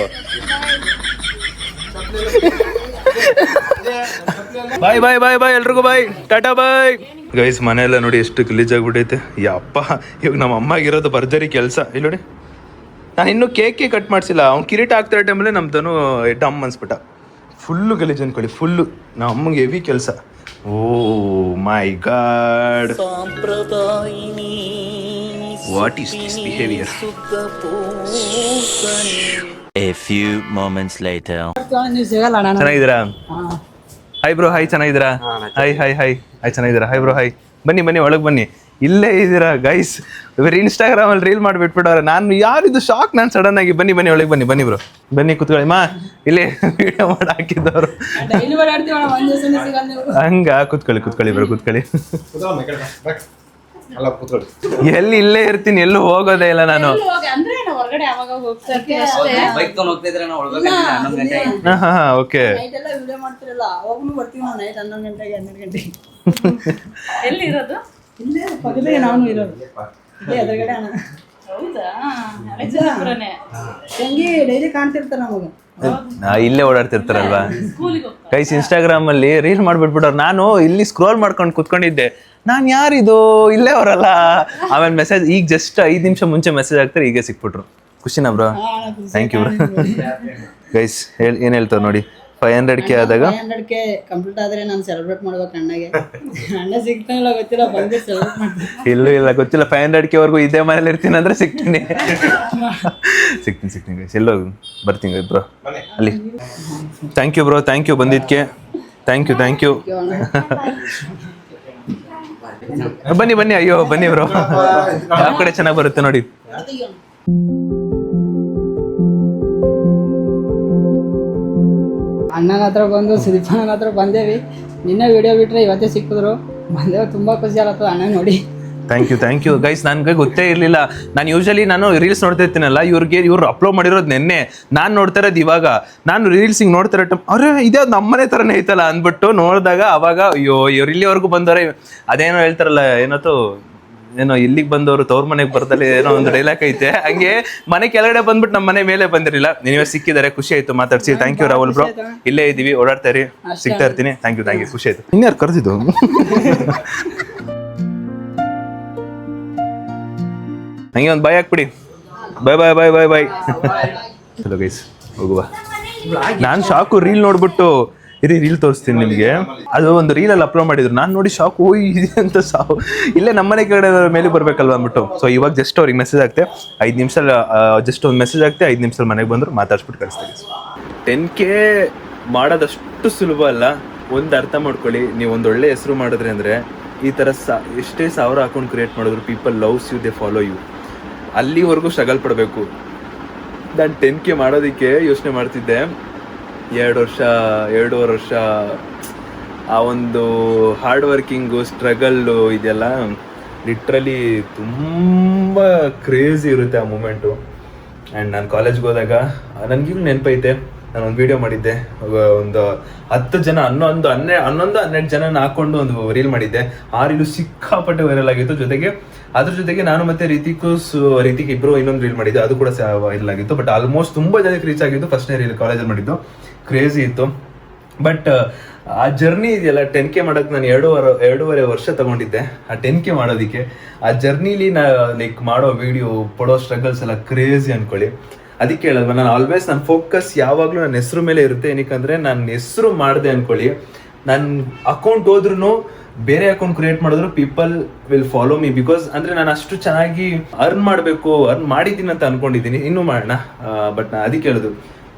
ಬಾಯ್ ಬಾಯ್ ಬಾಯ್ ಬಾಯ್ ಎಲ್ರಿಗೂ ಬಾಯ್, ಟಾಟಾ ಬಾಯ್. ಗೈಸ್ ಮನೆಯೆಲ್ಲ ನೋಡಿ ಎಷ್ಟು ಗಲೀಜಾಗ್ಬಿಟ್ಟೈತೆ. ಯಪ್ಪ, ಇವಾಗ ನಮ್ಮ ಅಮ್ಮಾಗಿರೋದು ಭರ್ಜರಿ ಕೆಲಸ. ಇಲ್ಲಿ ನೋಡಿ, ನಾನು ಇನ್ನೂ ಕೇಕೆ ಕಟ್ ಮಾಡಿಸಿಲ್ಲ. ಅವ್ನು ಕಿರೀಟ ಆಗ್ತಿರೋ ಟೈಮಲ್ಲೇ ನಮ್ಮ ತನು ಡಮ್ ಅನ್ಸ್ಬಿಟ್ಟ. ಫುಲ್ಲು ಗಲೀಜು ಅನ್ಕೊಳ್ಳಿ, ಫುಲ್ಲು. ನಮ್ಮ ಅಮ್ಮಗೆ ಹೆವಿ ಕೆಲಸ. Oh my God, what is this behaviour? A few moments later. ಚೆನ್ನಾಗಿದ್ದೀರಾ? Hi bro, hi. ಚೆನ್ನಾಗಿದ್ದೀರಾ? Hi hi hi hi. ಚೆನ್ನಾಗಿದ್ದೀರಾ? Hi bro, hi. ಬನ್ನಿ ಬನ್ನಿ, ಒಳಗೆ ಬನ್ನಿ. ಇಲ್ಲೇ ಇದ್ದೀರಾ ಗೈಸ್? ಬರೀ ಇನ್ಸ್ಟಾಗ್ರಾಮಲ್ಲಿ ರೀಲ್ ಮಾಡಿಬಿಟ್ಬಿಟ್ಟವ್ರೆ. ನಾನು ಯಾರಿದು ಶಾಕ್. ನಾನು ಸಡನ್ ಆಗಿ ಬನ್ನಿ ಬನ್ನಿ ಒಳಗೆ ಬನ್ನಿ. ಬನ್ನಿ ಬ್ರೋ, ಬನ್ನಿ ಕೂತ್ಕೊಳ್ಳಿ. ಮಾ ಇಲ್ಲೇ ವಿಡಿಯೋ ಮಾಡಿ ಹಾಕಿದ್ದವರು. ಹಂಗ ಕೂತ್ಕೊಳ್ಳಿ ಕೂತ್ಕೊಳ್ಳಿ ಬ್ರೋ, ಕೂತ್ಕೊಳ್ಳಿ. ಎಲ್ಲಿ ಇಲ್ಲೇ ಇರ್ತೀನಿ, ಎಲ್ಲೂ ಹೋಗೋದೇ ಇಲ್ಲ ನಾನು. ಓಕೆ. ಇಲ್ಲೇ ಓಡಾಡ್ತಿರ್ತಾರಲ್ವಾ ಗೈಸ್. ಇನ್ಸ್ಟಾಗ್ರಾಮ್ ಅಲ್ಲಿ ರೀಲ್ ಮಾಡ್ಬಿಟ್ಬಿಟ್ಟವ್ರು. ನಾನು ಇಲ್ಲಿ ಸ್ಕ್ರೋಲ್ ಮಾಡ್ಕೊಂಡು ಕುತ್ಕೊಂಡಿದ್ದೆ. ನಾನು ಯಾರಿದು, ಇಲ್ಲೇ ಅವರಲ್ಲ. ಆಮೇಲೆ ಮೆಸೇಜ್ ಈಗ ಜಸ್ಟ್ 5 ನಿಮಿಷ ಮುಂಚೆ ಮೆಸೇಜ್ ಹಾಕ್ತಾರೆ, ಈಗ ಸಿಕ್ಬಿಟ್ರು. ಖುಷಿನಾ bro? Thank you bro. Guys ಏನು ಹೇಳ್ತಾರೆ ನೋಡಿ, 500K ಆದಾಗ 500K ಕಂಪ್ಲೀಟ್ ಆದ್ರೆ ನಾನು ಸೆಲೆಬ್ರೇಟ್ ಮಾಡ್ಬೇಕು. ಅಣ್ಣಗೆ ಅಣ್ಣ ಸಿಗ್ತಾನಿಲ್ಲ ಗೊತ್ತಿಲ್ಲ, ಬಂದು ಸೆಲೆಬ್ರೇಟ್ ಮಾಡ್ತೀನಿ. ಇಲ್ಲ ಗೊತ್ತಿಲ್ಲ. 500K ವರ್ಗೂ ಇದೇ ಮನೇಲಿ ಇರ್ತೀನಿ ಅಂದ್ರೆ ಸಿಗ್ತೀನಿ. ಸಿಗ್ತೀನಿ ಗೈಸ್. ಎಲ್ಲೋ ಬರ್ತೀನಿ ಬ್ರೋ ಅಲ್ಲಿ. Thank you bro, thank you ಬಂದಿದ್ದಕ್ಕೆ. Thank you. ಬನ್ನಿ ಬನ್ನಿ. ಅಯ್ಯೋ ಬನ್ನಿ ಬ್ರೋ, ಯಾವ ಕಡೆ ಚೆನ್ನಾಗಿ ಬರುತ್ತೆ ನೋಡಿ. ಅಣ್ಣನ ಹತ್ರ ಬಂದು ಸುದೀಪಣ್ಣನ ಹತ್ರ ಬಂದೇವಿ. ನಿನ್ನೆ ವಿಡಿಯೋ ಬಿಟ್ರೆ ಇವತ್ತೇ ಸಿಕ್ಕಿದ್ರು. ಬಂದೇವು, ತುಂಬ ಖುಷಿ ಆಗತ್ತದ ಅಣ್ಣ ನೋಡಿ. Thank you guys. ನನಗೆ ಗೊತ್ತೇ ಇರಲಿಲ್ಲ. ನಾನು ರೀಲ್ಸ್ ನೋಡ್ತಾ ಇರ್ತೀನಲ್ಲ, ಇವ್ರು ಅಪ್ಲೋಡ್ ಮಾಡಿರೋದು ನೆನ್ನೆ, ನಾನು ನೋಡ್ತಾ ಇರೋದು ಇವಾಗ. ನಾನು ರೀಲ್ಸ್ ಹಿಂಗೆ ನೋಡ್ತಾ ಇರೋ ಅವ್ರೆ ಇದೇ ನಮ್ಮನೆ ಥರನೇ ಐತಲ್ಲ ಅಂದ್ಬಿಟ್ಟು ನೋಡಿದಾಗ ಅವಾಗ ಅಯ್ಯೋ ಇವ್ರು ಇಲ್ಲಿವರೆಗೂ ಬಂದವ್ರೆ. ಅದೇನೋ ಹೇಳ್ತಾರಲ್ಲ, ಏನೋ ಇಲ್ಲಿಗೆ ಬಂದವರು ತವ್ರ ಮನೆಗೆ ಬರ್ದಲ್ಲಿ ಏನೋ ಒಂದು ಡೈಲಾಗ್ ಐತೆ, ಹಂಗೆ ಮನೆ ಕೆಳಗಡೆ ಬಂದ್ಬಿಟ್ಟು ನಮ್ಮ ಮನೆ ಮೇಲೆ ಬಂದಿರಲಿಲ್ಲ. ನೀವೇ ಸಿಕ್ಕಿದ್ದಾರೆ, ಖುಷಿ ಆಯ್ತು ಮಾತಾಡ್ಸಿ. Thank you Rahul bro. ಇಲ್ಲೇ ಇದೀವಿ, ಓಡಾಡ್ತಾ ಇರಿ, ಸಿಗ್ತಾ ಇರ್ತೀನಿ. ಥ್ಯಾಂಕ್ ಯು, ಖುಷಿ ಆಯ್ತು. ಇನ್ಯಾರು ಕರೆದಿದ್ದು? ಹಂಗೆ ಒಂದು ಬಾಯ್ ಹಾಕ್ಬಿಡಿ. ಬಾಯ್. ಹಲೋ ಗೈಸ್, ಹೋಗುವ. ನಾನು ಶಾಕು ರೀಲ್ ನೋಡ್ಬಿಟ್ಟು ರೀಲ್ ತೋರಿಸ್ತೀನಿ ನಿಮಗೆ. ಅದು ಒಂದು ರೀಲಲ್ಲಿ ಅಪ್ಲೋಡ್ ಮಾಡಿದ್ರು, ನಾನು ನೋಡಿ ಶಾಕ್, ಓಯ್ ಇದೆ ಅಂತ ಸಾವು. ಇಲ್ಲೇ ನಮ್ಮನೆ ಕಡೆ ಮೇಲೆ ಬರ್ಬೇಕಲ್ವ ಅಂದ್ಬಿಟ್ಟು. ಸೊ ಇವಾಗ ಜಸ್ಟ್ ಅವ್ರಿಗೆ ಮೆಸೇಜ್ ಆಗ್ತೆ, 5 ನಿಮಿಷ ಜಸ್ಟ್ ಒಂದು ಮೆಸೇಜ್ ಆಗ್ತೆ, 5 ನಿಮಿಷ ಮನೆಗೆ ಬಂದರು ಮಾತಾಡ್ಸ್ಬಿಟ್ಟು ಕಳಿಸ್ತೀನಿ. 10K ಮಾಡೋದಷ್ಟು ಸುಲಭ ಅಲ್ಲ. ಒಂದು ಅರ್ಥ ಮಾಡ್ಕೊಳ್ಳಿ, ನೀವು ಒಂದು ಒಳ್ಳೆ ಹೆಸರು ಮಾಡಿದ್ರೆ ಅಂದರೆ ಈ ಥರ ಎಷ್ಟೇ 1000 ಅಕೌಂಟ್ ಕ್ರಿಯೇಟ್ ಮಾಡಿದ್ರು people loves you, they follow you. ಅಲ್ಲಿವರೆಗೂ ಸ್ಟ್ರಗಲ್ ಪಡಬೇಕು. ನಾನು 10K ಮಾಡೋದಕ್ಕೆ ಯೋಚನೆ ಮಾಡ್ತಿದ್ದೆ 2.5 ವರ್ಷ. ಆ ಒಂದು ಹಾರ್ಡ್ ವರ್ಕಿಂಗು, ಸ್ಟ್ರಗಲ್ಲು ಇದೆಲ್ಲ ಲಿಟ್ರಲಿ ತುಂಬ ಕ್ರೇಜಿ ಇರುತ್ತೆ ಆ ಮೂಮೆಂಟು. ಆ್ಯಂಡ್ ನಾನು ಕಾಲೇಜ್ಗೆ ಹೋದಾಗ ನನಗೀಗಲೂ ನೆನಪೈತೆ, ನಾನು ಒಂದು ವೀಡಿಯೋ ಮಾಡಿದ್ದೆ. ಒಂದು 10 ಜನ 12 ಜನನ ಹಾಕ್ಕೊಂಡು ಒಂದು ರೀಲ್ ಮಾಡಿದ್ದೆ. ಆ ರೀಲು ಸಿಕ್ಕಾಪಟ್ಟೆ ವೈರಲ್ ಆಗಿತ್ತು. ಅದ್ರ ಜೊತೆಗೆ ನಾನು ಮತ್ತೆ ರೀತಿಕ್ ಇಬ್ಬರು ಇನ್ನೊಂದು ರೀಲ್ ಮಾಡಿದ್ದೆ, ಅದು ಕೂಡ ವೈರಲ್ ಆಗಿತ್ತು. ಬಟ್ ಆಲ್ಮೋಸ್ಟ್ ತುಂಬ ಜನಕ್ಕೆ ರೀಚ್ ಆಗಿದ್ದು ಫಸ್ಟ್ನೇ ರೀಲ್ ಕಾಲೇಜಲ್ಲಿ ಮಾಡಿದ್ದು. ಕ್ರೇಜಿ ಇತ್ತು. ಬಟ್ ಆ ಜರ್ನಿ ಇದೆಯಲ್ಲ, 10K ಮಾಡೋಕ್ಕೆ ನಾನು 2.5 ವರ್ಷ ತಗೊಂಡಿದ್ದೆ ಆ 10K ಮಾಡೋದಕ್ಕೆ. ಆ ಜರ್ನಿಲಿ ಲೈಕ್ ಮಾಡೋ ವಿಡಿಯೋ, ಪಡೋ ಸ್ಟ್ರಗಲ್ಸ್ ಎಲ್ಲ ಕ್ರೇಜಿ ಅನ್ಕೊಳ್ಳಿ. ಅದಕ್ಕೆ ಹೇಳಲ್ವ, ನನ್ನ ಫೋಕಸ್ ಯಾವಾಗಲೂ ನನ್ನ ಹೆಸರು ಮೇಲೆ ಇರುತ್ತೆ. ಏನಕ್ಕಂದರೆ ನಾನು ಹೆಸರು ಮಾಡಿದೆ ಅನ್ಕೊಳ್ಳಿ, ನನ್ನ ಅಕೌಂಟ್ ಹೋದ್ರೂ ಬೇರೆ ಅಕೌಂಟ್ ಕ್ರಿಯೇಟ್ ಮಾಡಿದ್ರು people will follow me. Because ಅಂದರೆ ನಾನು ಅಷ್ಟು ಚೆನ್ನಾಗಿ ಅರ್ನ್ ಮಾಡಿದ್ದೀನಿ ಅಂತ ಅನ್ಕೊಂಡಿದ್ದೀನಿ, ಇನ್ನೂ ಮಾಡೋಣ. ಬಟ್ ನಾನು ಅದಕ್ಕೆ ಹೇಳೋದು,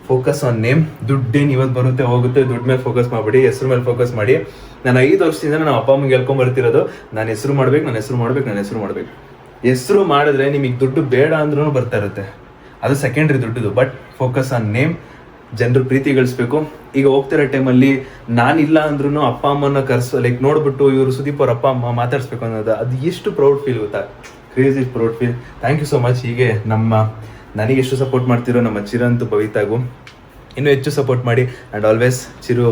ಫೋಕಸ್ ಆನ್ ನೇಮ್. ದುಡ್ಡೇನು ಇವತ್ತು ಬರುತ್ತೆ ಹೋಗುತ್ತೆ, ದುಡ್ಡು ಮೇಲೆ ಫೋಕಸ್ ಮಾಡಬೇಡಿ, ಹೆಸರು ಮೇಲೆ ಫೋಕಸ್ ಮಾಡಿ. ನಾನು 5 ವರ್ಷದಿಂದ ನಮ್ಮ ಅಪ್ಪ ಅಮ್ಮಗೆ ಹೇಳ್ಕೊಂಬರ್ತಿರೋದು, ನಾನು ಹೆಸರು ಮಾಡಬೇಕು. ಹೆಸರು ಮಾಡಿದ್ರೆ ನಿಮಗೆ ದುಡ್ಡು ಬೇಡ ಅಂದ್ರೂ ಬರ್ತಾ ಇರುತ್ತೆ, ಅದು ಸೆಕೆಂಡ್ರಿ ದುಡ್ಡುದು. But focus on name. ಜನರು ಪ್ರೀತಿ ಗಳಿಸ್ಬೇಕು. ಈಗ ಹೋಗ್ತಿರೋ ಟೈಮಲ್ಲಿ ನಾನಿಲ್ಲ ಅಂದ್ರೂ ಅಪ್ಪ ಅಮ್ಮನ ಲೈಕ್ ನೋಡ್ಬಿಟ್ಟು ಇವರು ಸುದೀಪ್ ಅವ್ರ ಅಪ್ಪ ಅಮ್ಮ ಮಾತಾಡ್ಸ್ಬೇಕು ಅನ್ನೋದು, ಅದು ಎಷ್ಟು ಪ್ರೌಡ್ ಫೀಲ್ ಗೊತ್ತಾ, crazy proud feel. Thank you so much. ಹೀಗೆ ನನಗೆ ಎಷ್ಟು ಸಪೋರ್ಟ್ ಮಾಡ್ತಿರೋ ನಮ್ಮ ಚಿರಂತು ಭವಿತಾಗೂ ಇನ್ನೂ ಹೆಚ್ಚು ಸಪೋರ್ಟ್ ಮಾಡಿ. And always Chiru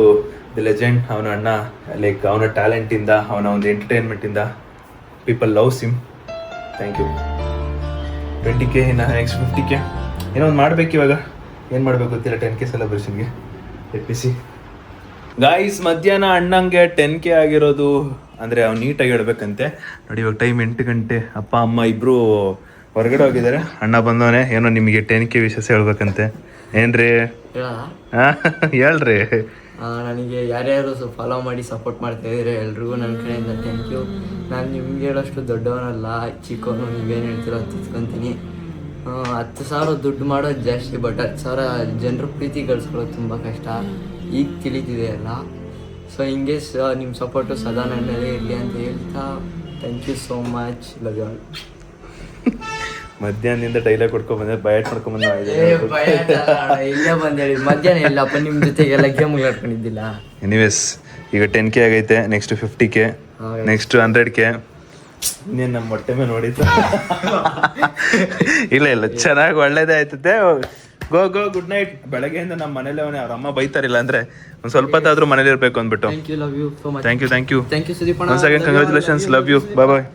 the legend. ಅವನ ಅಣ್ಣ ಲೈಕ್ ಅವನ ಟ್ಯಾಲೆಂಟಿಂದ, ಅವನ ಒಂದು ಎಂಟರ್ಟೈನ್ಮೆಂಟಿಂದ people loves him. Thank you. 20K, next 50K ಏನೋ ಒಂದು ಮಾಡ್ಬೇಕು. ಇವಾಗ ಏನು ಮಾಡಬೇಕು ಗೊತ್ತಿಲ್ಲ, 10K ಸೆಲೆಬ್ರೇಷನ್ಗೆ ಎಪ್ಪಿಸಿ. ಗಾಯ್ಸ್, ಮಧ್ಯಾಹ್ನ ಅಣ್ಣಂಗೆ 10K ಆಗಿರೋದು ಅಂದರೆ ಅವ್ನು ನೀಟಾಗಿ ಹೇಳ್ಬೇಕಂತೆ. ನೋಡಿ ಇವಾಗ ಟೈಮ್ 8 ಗಂಟೆ. ಅಪ್ಪ ಅಮ್ಮ ಇಬ್ಬರು ಹೊರಗಡೆ ಹೋಗಿದ್ದಾರೆ. ಅಣ್ಣ ಬಂದವನೇ, ಏನೋ ನಿಮಗೆ 10K ವಿಷಯ ಹೇಳ್ಬೇಕಂತೆ. ಏನ್ರಿ ಹೇಳ್ರಿ. ನನಗೆ ಯಾರ್ಯಾರು ಫಾಲೋ ಮಾಡಿ ಸಪೋರ್ಟ್ ಮಾಡ್ತಾ ಇದ್ದೀರಾ ಎಲ್ರಿಗೂ ನನ್ನ ಕಡೆಯಿಂದ ಥ್ಯಾಂಕ್ ಯು. ನಾನು ನಿಮ್ಗೆ ಹೇಳೋಷ್ಟು ದೊಡ್ಡವನಲ್ಲ, ಚಿಕ್ಕವನು. ನೀವೇನು ಹೇಳ್ತೀರೋ ಅದು ತಿಳ್ಕೊತೀನಿ. 10,000 ದುಡ್ಡು ಮಾಡೋದು ಜಾಸ್ತಿ, ಬಟ್ 10,000 ಜನರು ಪ್ರೀತಿ ಗಳಿಸ್ಕೊಳ್ಳೋದು ತುಂಬ ಕಷ್ಟ. ಈಗ ತಿಳಿತಿದೆ ಅಲ್ಲ. ಸೊ ಹಿಂಗೆ ನಿಮ್ಮ ಸಪೋರ್ಟು ಸದಾ ನನ್ನಲ್ಲೇ ಇರಲಿ ಅಂತ ಹೇಳ್ತಾ thank you so much. Love you all. ಮಧ್ಯಾಹ್ನದಿಂದ ಡೈಲಾಗ್ ಕೊಡ್ಕೊಂಡ್ಬಂದೆ, ಬಯಟ್ ಮಾಡ್ಕೊಂಡ್ಬಂದ. ಇಲ್ಲೇ ಬಂದೇಳಿ ಮಧ್ಯಾಹ್ನ ಇಲ್ಲಪ್ಪ ನಿಮ್ಮ ಜೊತೆಗೆಲ್ಲ ಗೇಮ್ ಆಡ್ಕೊಂಡಿದ್ದಿಲ್ಲ. ಎನಿವೇಸ್, ಈಗ 10K ಆಗೈತೆ, ನೆಕ್ಸ್ಟ್ 50K, ನೆಕ್ಸ್ಟ್ 100K. ಇನ್ನೇನು ನಮ್ಮ ಹೊಟ್ಟೆ ಮೇಲೆ ನೋಡಿದ್ದು. ಇಲ್ಲ ಚೆನ್ನಾಗಿ ಒಳ್ಳೇದೇ ಆಯ್ತದೆ. ಗೋ ಗುಡ್ ನೈಟ್. ಬೆಳಗ್ಗೆಯಿಂದ ನಮ್ಮ ಮನೇಲಿ ಅವ್ರ ಅಮ್ಮ ಬೈತಾರಿಲ್ಲ ಅಂದ್ರೆ ಒಂದು ಸ್ವಲ್ಪ ಹೊತ್ತಾದ್ರೂ ಮನೇಲಿ ಇರಬೇಕು ಅಂದ್ಬಿಟ್ಟು. Thank you Sudeep. Once again congratulations, love you, bye.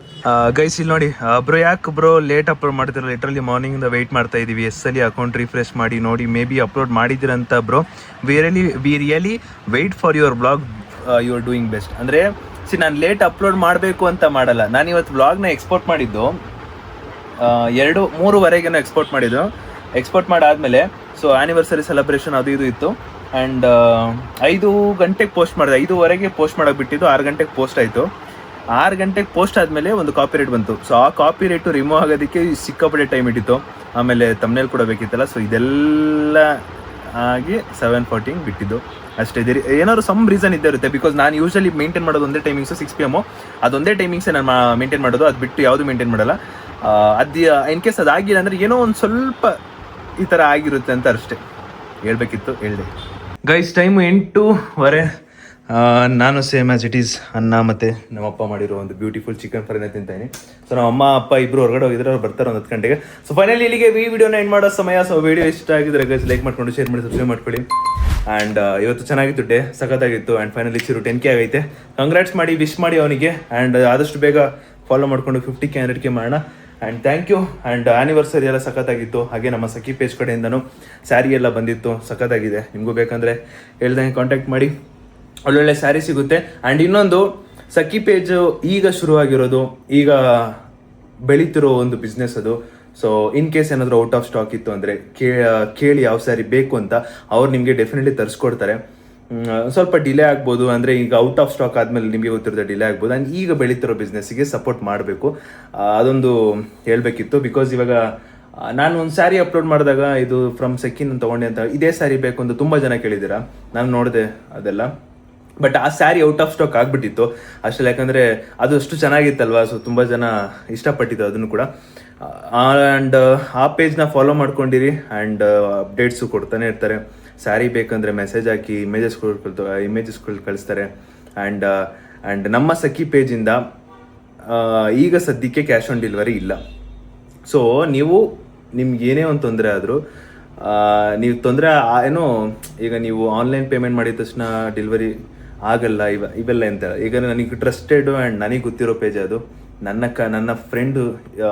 Guys ಇಲ್ಲಿ ನೋಡಿ ಬ್ರೋ, ಯಾಕೆ ಬ್ರೋ ಲೇಟ್ ಅಪ್ಲೋಡ್ ಮಾಡ್ತಿರೋ? ಲಿಟ್ರಲಿ ಮಾರ್ನಿಂಗಿಂದ ವೆಯ್ಟ್ ಮಾಡ್ತಾ ಇದ್ದೀವಿ. ಎಸ್ಸಲ್ಲಿ ಅಕೌಂಟ್ ರಿಫ್ರೆಶ್ ಮಾಡಿ ನೋಡಿ, ಮೇ ಬಿ ಅಪ್ಲೋಡ್ ಮಾಡಿದ್ದೀರಂತ bro. We really wait for your blog, you are doing best. ಅಂದರೆ ನಾನು ಲೇಟ್ ಅಪ್ಲೋಡ್ ಮಾಡಬೇಕು ಅಂತ ಮಾಡಲ್ಲ. ನಾನು ಇವತ್ತು ವ್ಲಾಗ್ನ ಎಕ್ಸ್ಪೋರ್ಟ್ ಮಾಡಿದ್ದು 2-3ವರೆಗೇನೋ ಎಕ್ಸ್ಪೋರ್ಟ್ ಮಾಡಿದ್ದು. ಎಕ್ಸ್ಪೋರ್ಟ್ ಮಾಡಾದಮೇಲೆ ಸೊ ಆ್ಯನಿವರ್ಸರಿ ಸೆಲೆಬ್ರೇಷನ್ ಅದು ಇದು ಇತ್ತು. ಆ್ಯಂಡ್ 5 ಗಂಟೆಗೆ ಪೋಸ್ಟ್ ಮಾಡಿದೆ. 5:15 ಪೋಸ್ಟ್ ಮಾಡೋಕೆ ಬಿಟ್ಟಿದ್ದು, 6 ಗಂಟೆಗೆ ಪೋಸ್ಟ್ ಆಯಿತು. 6 ಗಂಟೆಗೆ ಪೋಸ್ಟ್ ಆದಮೇಲೆ ಒಂದು ಕಾಪಿ ರೈಟ್ ಬಂತು. ಸೊ ಆ ಕಾಪಿ ರೈಟು ರಿಮೂವ್ ಆಗೋದಕ್ಕೆ ಸಿಕ್ಕಾಪಟ್ಟೆ ಟೈಮ್ ಇಟ್ಟಿತ್ತು. ಆಮೇಲೆ ತಮ್ನೇಲ್ ಕೂಡ ಬೇಕಿತ್ತಲ್ಲ. ಸೊ ಇದೆಲ್ಲ ಆಗಿ 7:40 ಬಿಟ್ಟಿದ್ದು ಅಷ್ಟೇ. ಏನಾದ್ರು ಸಮ್ ರೀಸನ್ ಇದ್ದೇ ಇರುತ್ತೆ. ಬಿಕಾಸ್ ನಾನು ಯೂಶಲಿ ಮೇಂಟೈನ್ ಮಾಡೋದು ಒಂದೇ ಟೈಮಿಂಗ್ಸು 6 PM. ಅದೊಂದೇ ಟೈಮಿಂಗ್ಸೇ ನಾನು ಮೇಂಟೈನ್ ಮಾಡೋದು, ಅದು ಬಿಟ್ಟು ಯಾವುದು ಮೇಂಟೈನ್ ಮಾಡಲ್ಲ. ಅದು ಇನ್ ಕೇಸ್ ಅದಾಗಿಲ್ಲ ಅಂದರೆ ಏನೋ ಒಂದು ಸ್ವಲ್ಪ ಈ ಥರ ಆಗಿರುತ್ತೆ ಅಂತ ಅಷ್ಟೇ ಹೇಳ್ಬೇಕಿತ್ತು, ಹೇಳಿದೆ. Guys, time 8:15. ನಾನು ಸೇಮ್ ಆ್ಯಸ್ ಇಟ್ ಈಸ್ ಅನ್ನ ಮತ್ತು ನಮ್ಮಪ್ಪ ಮಾಡಿರೋ ಒಂದು ಬ್ಯೂಟಿಫುಲ್ ಚಿಕನ್ ಫ್ರೈನ ತಿಂತಾಯಿನಿ. ಸೊ ನಮ್ಮ ಅಮ್ಮ ಅಪ್ಪ ಇಬ್ಬರು ಹೊರಗಡೆ ಹೋಗಿದ್ರೆ ಅವ್ರು ಬರ್ತಾರೆ ಒಂದು 10 ಗಂಟೆಗೆ. ಸೊ ಫೈನಲಿ ಇಲ್ಲಿಗೆ ಈ ವಿಡಿಯೋನ ಎಂಡ್ ಮಾಡೋ ಸಮಯ. ಸೊ ವಿಡಿಯೋ ಇಷ್ಟ ಆಗಿದ್ರೆ ಗೈಸ್ ಲೈಕ್ ಮಾಡ್ಕೊಂಡು ಶೇರ್ ಮಾಡಿ ಸಬ್ಸ್ಕ್ರೈಬ್ ಮಾಡ್ಕೊಳ್ಳಿ. ಆ್ಯಂಡ್ ಇವತ್ತು ಚೆನ್ನಾಗಿತ್ತು ಡೇ, ಸಖತ್ತಾಗಿತ್ತು. ಆ್ಯಂಡ್ ಫೈನಲಿ ಚಿರು 10K ಆಗೈತೆ. ಕಂಗ್ರಾಟ್ಸ್ ಮಾಡಿ, ವಿಶ್ ಮಾಡಿ ಅವನಿಗೆ. ಆ್ಯಂಡ್ ಆದಷ್ಟು ಬೇಗ ಫಾಲೋ ಮಾಡಿಕೊಂಡು 50K 100K ಮಾಡೋಣ. And thank you. And anniversary ಎಲ್ಲ ಸಖತ್ತಾಗಿತ್ತು. ಹಾಗೆ ನಮ್ಮ ಸಖಿ ಪೇಜ್ ಕಡೆಯಿಂದನೂ ಸ್ಯಾರಿ ಎಲ್ಲ ಬಂದಿತ್ತು, ಸಖತ್ತಾಗಿದೆ. ನಿಮಗೂ ಬೇಕಂದರೆ ಹೇಳ್ದಂಗೆ ಕಾಂಟ್ಯಾಕ್ಟ್ ಮಾಡಿ, ಒಳ್ಳೊಳ್ಳೆ ಸ್ಯಾರಿ ಸಿಗುತ್ತೆ. ಆ್ಯಂಡ್ ಇನ್ನೊಂದು, ಸಖಿ ಪೇಜು ಈಗ ಶುರುವಾಗಿರೋದು, ಈಗ ಬೆಳೀತಿರೋ ಒಂದು ಬಿಸ್ನೆಸ್ ಅದು. ಸೊ ಇನ್ ಕೇಸ್ ಏನಾದರೂ ಔಟ್ ಆಫ್ ಸ್ಟಾಕ್ ಇತ್ತು ಅಂದರೆ ಕೇಳಿ ಯಾವ ಸ್ಯಾರಿ ಬೇಕು ಅಂತ. ಅವ್ರು ನಿಮಗೆ ಡೆಫಿನೆಟ್ಲಿ ತರಿಸ್ಕೊಡ್ತಾರೆ. ಸ್ವಲ್ಪ ಡಿಲೇ ಆಗ್ಬೋದು, ಅಂದರೆ ಈಗ ಔಟ್ ಆಫ್ ಸ್ಟಾಕ್ ಆದಮೇಲೆ ನಿಮಗೆ ಗೊತ್ತಿರುತ್ತೆ ಡಿಲೇ ಆಗ್ಬೋದು. ಆ್ಯಂಡ್ ಈಗ ಬೆಳೀತಿರೋ ಬಿಸ್ನೆಸ್ಸಿಗೆ ಸಪೋರ್ಟ್ ಮಾಡಬೇಕು, ಅದೊಂದು ಹೇಳಬೇಕಿತ್ತು. ಬಿಕಾಸ್ ಇವಾಗ ನಾನು ಒಂದು ಸ್ಯಾರಿ ಅಪ್ಲೋಡ್ ಮಾಡಿದಾಗ ಇದು ಫ್ರಮ್ ಸೆಕಿನ್ ತೊಗೊಂಡೆ ಅಂತ, ಇದೇ ಸ್ಯಾರಿ ಬೇಕು ಅಂತ ತುಂಬ ಜನ ಕೇಳಿದ್ದೀರಾ. ನಾನು ನೋಡಿದೆ ಅದೆಲ್ಲ, ಬಟ್ ಆ ಸ್ಯಾರಿ ಔಟ್ ಆಫ್ ಸ್ಟಾಕ್ ಆಗಿಬಿಟ್ಟಿತ್ತು ಅಷ್ಟೇ. ಯಾಕಂದರೆ ಅದು ಅಷ್ಟು ಚೆನ್ನಾಗಿತ್ತಲ್ವ, ಸೊ ತುಂಬ ಜನ ಇಷ್ಟಪಟ್ಟಿದ್ದು ಅದನ್ನು ಕೂಡ. ಆ್ಯಂಡ್ ಆ ಪೇಜ್ನ ಫಾಲೋ ಮಾಡ್ಕೊಂಡಿರಿ. ಆ್ಯಂಡ್ ಅಪ್ಡೇಟ್ಸು ಕೊಡ್ತಾನೆ ಇರ್ತಾರೆ. ಸ್ಯಾರಿ ಬೇಕಂದರೆ ಮೆಸೇಜ್ ಹಾಕಿ ಇಮೇಜಸ್ಗಳು ಕಳಿಸ್ತಾರೆ. ಆ್ಯಂಡ್ ನಮ್ಮ ಸಖಿ ಪೇಜಿಂದ ಈಗ ಸದ್ಯಕ್ಕೆ ಕ್ಯಾಶ್ ಆನ್ ಡೆಲಿವರಿ ಇಲ್ಲ. ಸೊ ನಿಮ್ಗೆ ಏನೇ ಒಂದು ತೊಂದರೆ ಆದರೂ, ನೀವು ತೊಂದರೆ ಏನೋ, ಈಗ ನೀವು ಆನ್ಲೈನ್ ಪೇಮೆಂಟ್ ಮಾಡಿದ ತಕ್ಷಣ ಡೆಲಿವರಿ ಆಗಲ್ಲ ಇವೆಲ್ಲ ಎಂತ. ಈಗ ನನಗೆ ಟ್ರಸ್ಟೆಡ್ ಆ್ಯಂಡ್ ನನಗೆ ಗೊತ್ತಿರೋ ಪೇಜ್ ಅದು, ನನ್ನ ಫ್ರೆಂಡು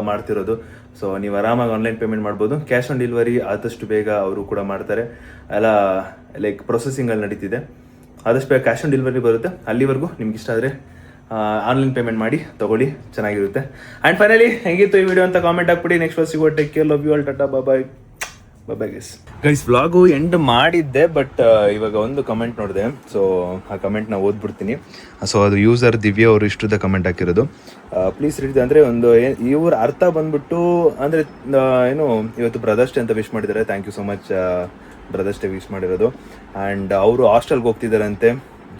ಮಾಡ್ತಿರೋದು. ಸೊ ನೀವು ಆರಾಮಾಗಿ ಆನ್ಲೈನ್ ಪೇಮೆಂಟ್ ಮಾಡ್ಬೋದು. ಕ್ಯಾಶ್ ಆನ್ ಡೆಲಿವರಿ ಆದಷ್ಟು ಬೇಗ ಅವರು ಕೂಡ ಮಾಡ್ತಾರೆ. ಎಲ್ಲ ಲೈಕ್ ಪ್ರೊಸೆಸಿಂಗಲ್ಲಿ ನಡೀತಿದೆ. ಆದಷ್ಟು ಬೇಗ ಕ್ಯಾಶ್ ಆನ್ ಡೆಲಿವರಿ ಬರುತ್ತೆ. ಅಲ್ಲಿವರೆಗೂ ನಿಮ್ಗೆ ಇಷ್ಟ ಆದರೆ ಆನ್ಲೈನ್ ಪೇಮೆಂಟ್ ಮಾಡಿ ತೊಗೊಳ್ಳಿ, ಚೆನ್ನಾಗಿರುತ್ತೆ. ಆ್ಯಂಡ್ ಫೈನಲಿ ಹೆಂಗಿತ್ತು ಈ ವಿಡಿಯೋ ಅಂತ ಕಾಮೆಂಟ್ ಹಾಕ್ಬಿಡಿ. ನೆಕ್ಸ್ಟ್ ವರ್ಷ ಸಿಗೋ, take care, love you all, tata, bye guys. Vlog end ಮಾಡಿದ್ದೆ, ಬಟ್ ಇವಾಗ ಒಂದು ಕಮೆಂಟ್ ನೋಡಿದೆ. ಸೊ ಆ ಕಮೆಂಟ್ನ ಓದ್ಬಿಡ್ತೀನಿ. ಸೊ ಅದು ಯೂಸರ್ ದಿವ್ಯ ಅವರು ಇಷ್ಟುದ ಕಮೆಂಟ್ ಹಾಕಿರೋದು. Please read. ಅಂದರೆ ಒಂದು ಇವ್ರ ಅರ್ಥ ಬಂದ್ಬಿಟ್ಟು, ಅಂದರೆ ಏನು, ಇವತ್ತು ಬ್ರದರ್ಸ್ ಡೇ ಅಂತ ವಿಶ್ ಮಾಡಿದ್ದಾರೆ. Thank you so much brothers day wish ಮಾಡಿರೋದು. ಆ್ಯಂಡ್ ಅವರು ಹಾಸ್ಟೆಲ್ಗೆ ಹೋಗ್ತಿದ್ದಾರಂತೆ.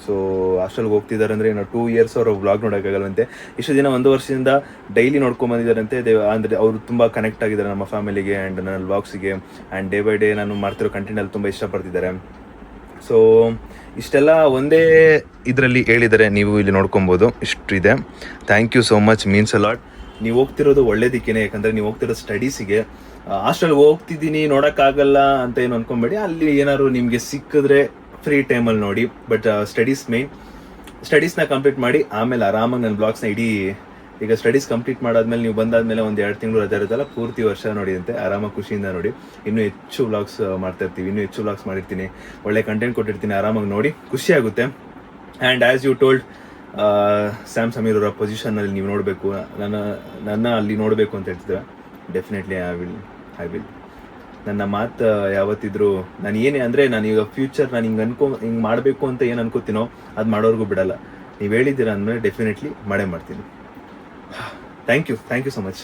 ಸೊ ಹಾಸ್ಟೆಲ್ಗೆ ಹೋಗ್ತಿದ್ದಾರೆ ಅಂದರೆ ಏನೋ 2 years ಅವರು ವ್ಲಾಗ್ ನೋಡೋಕ್ಕಾಗಲ್ವಂತೆ. ಇಷ್ಟು ದಿನ 1 ವರ್ಷದಿಂದ ಡೈಲಿ ನೋಡ್ಕೊಂಬಂದಿದ್ದಾರಂತೆ. ಅಂದರೆ ಅವರು ತುಂಬ ಕನೆಕ್ಟ್ ಆಗಿದ್ದಾರೆ ನಮ್ಮ ಫ್ಯಾಮಿಲಿಗೆ ಆ್ಯಂಡ್ ನನ್ನ ವ್ಲಾಗ್ಸಿಗೆ. ಆ್ಯಂಡ್ ಡೇ ಬೈ ಡೇ ನಾನು ಮಾಡ್ತಿರೋ ಕಂಟೆಂಟಲ್ಲಿ ತುಂಬ ಇಷ್ಟಪಡ್ತಿದ್ದಾರೆ. ಸೊ ಇಷ್ಟೆಲ್ಲ ಒಂದೇ ಇದರಲ್ಲಿ ಹೇಳಿದ್ದಾರೆ, ನೀವು ಇಲ್ಲಿ ನೋಡ್ಕೊಬೋದು. ಇಷ್ಟು ಇದೆ. Thank you so much, means a lot. ನೀವು ಹೋಗ್ತಿರೋದು ಒಳ್ಳೇದಕ್ಕೇ. ಯಾಕಂದರೆ ನೀವು ಹೋಗ್ತಿರೋ ಸ್ಟಡೀಸಿಗೆ. ಹಾಸ್ಟೆಲ್ಗೆ ಹೋಗ್ತಿದ್ದೀನಿ ನೋಡೋಕ್ಕಾಗಲ್ಲ ಅಂತ ಏನು ಅಂದ್ಕೊಂಬೇಡಿ. ಅಲ್ಲಿ ಏನಾದ್ರು ನಿಮಗೆ ಸಿಕ್ಕಿದ್ರೆ ಫ್ರೀ ಟೈಮಲ್ಲಿ ನೋಡಿ. ಬಟ್ ಸ್ಟಡೀಸ್ನ ಕಂಪ್ಲೀಟ್ ಮಾಡಿ ಆಮೇಲೆ ಆರಾಮಾಗಿ ನನ್ನ ಬ್ಲಾಗ್ಸ್ನ ಈಗ ಸ್ಟಡೀಸ್ ಕಂಪ್ಲೀಟ್ ಮಾಡಾದ್ಮೇಲೆ ನೀವು ಬಂದಾದ್ಮೇಲೆ ಒಂದು 2 ತಿಂಗಳು ರಜೆ ಇರುತ್ತಲ್ಲ, ಪೂರ್ತಿ ವರ್ಷ ನೋಡಿ ಅಂತೆ. ಆರಾಮಾಗಿ ಖುಷಿಯಿಂದ ನೋಡಿ. ಇನ್ನೂ ಹೆಚ್ಚು ವ್ಲಾಗ್ಸ್ ಮಾಡ್ತಾ ಇರ್ತೀವಿ, ಇನ್ನೂ ಹೆಚ್ಚು ವ್ಲಾಗ್ಸ್ ಮಾಡಿರ್ತೀನಿ, ಒಳ್ಳೆ ಕಂಟೆಂಟ್ ಕೊಟ್ಟಿರ್ತೀನಿ. ಆರಾಮಾಗಿ ನೋಡಿ, ಖುಷಿ ಆಗುತ್ತೆ. And as you told, Sam Sameer ಅವರ ಪೊಸಿಷನ್ನಲ್ಲಿ ನೀವು ನೋಡಬೇಕು, ನನ್ನ ಅಲ್ಲಿ ನೋಡಬೇಕು ಅಂತ ಹೇಳ್ತಿದ್ರೆ, ಡೆಫಿನೆಟ್ಲಿ ಐ ವಿಲ್. ನನ್ನ ಮಾತು ಯಾವತ್ತಿದ್ರು ನಾನು ಏನೇ ಅಂದರೆ, ನಾನು ಈಗ ಫ್ಯೂಚರ್ ನಾನು ಹಿಂಗೆ ಮಾಡಬೇಕು ಅಂತ ಏನು ಅನ್ಕೋತೀನೋ ಅದು ಮಾಡೋರ್ಗೂ ಬಿಡಲ್ಲ. ನೀವು ಹೇಳಿದ್ದೀರಾ ಅಂದಮೇಲೆ ಡೆಫಿನೆಟ್ಲಿ ಮಾಡೇ ಮಾಡ್ತೀನಿ. Thank you so much.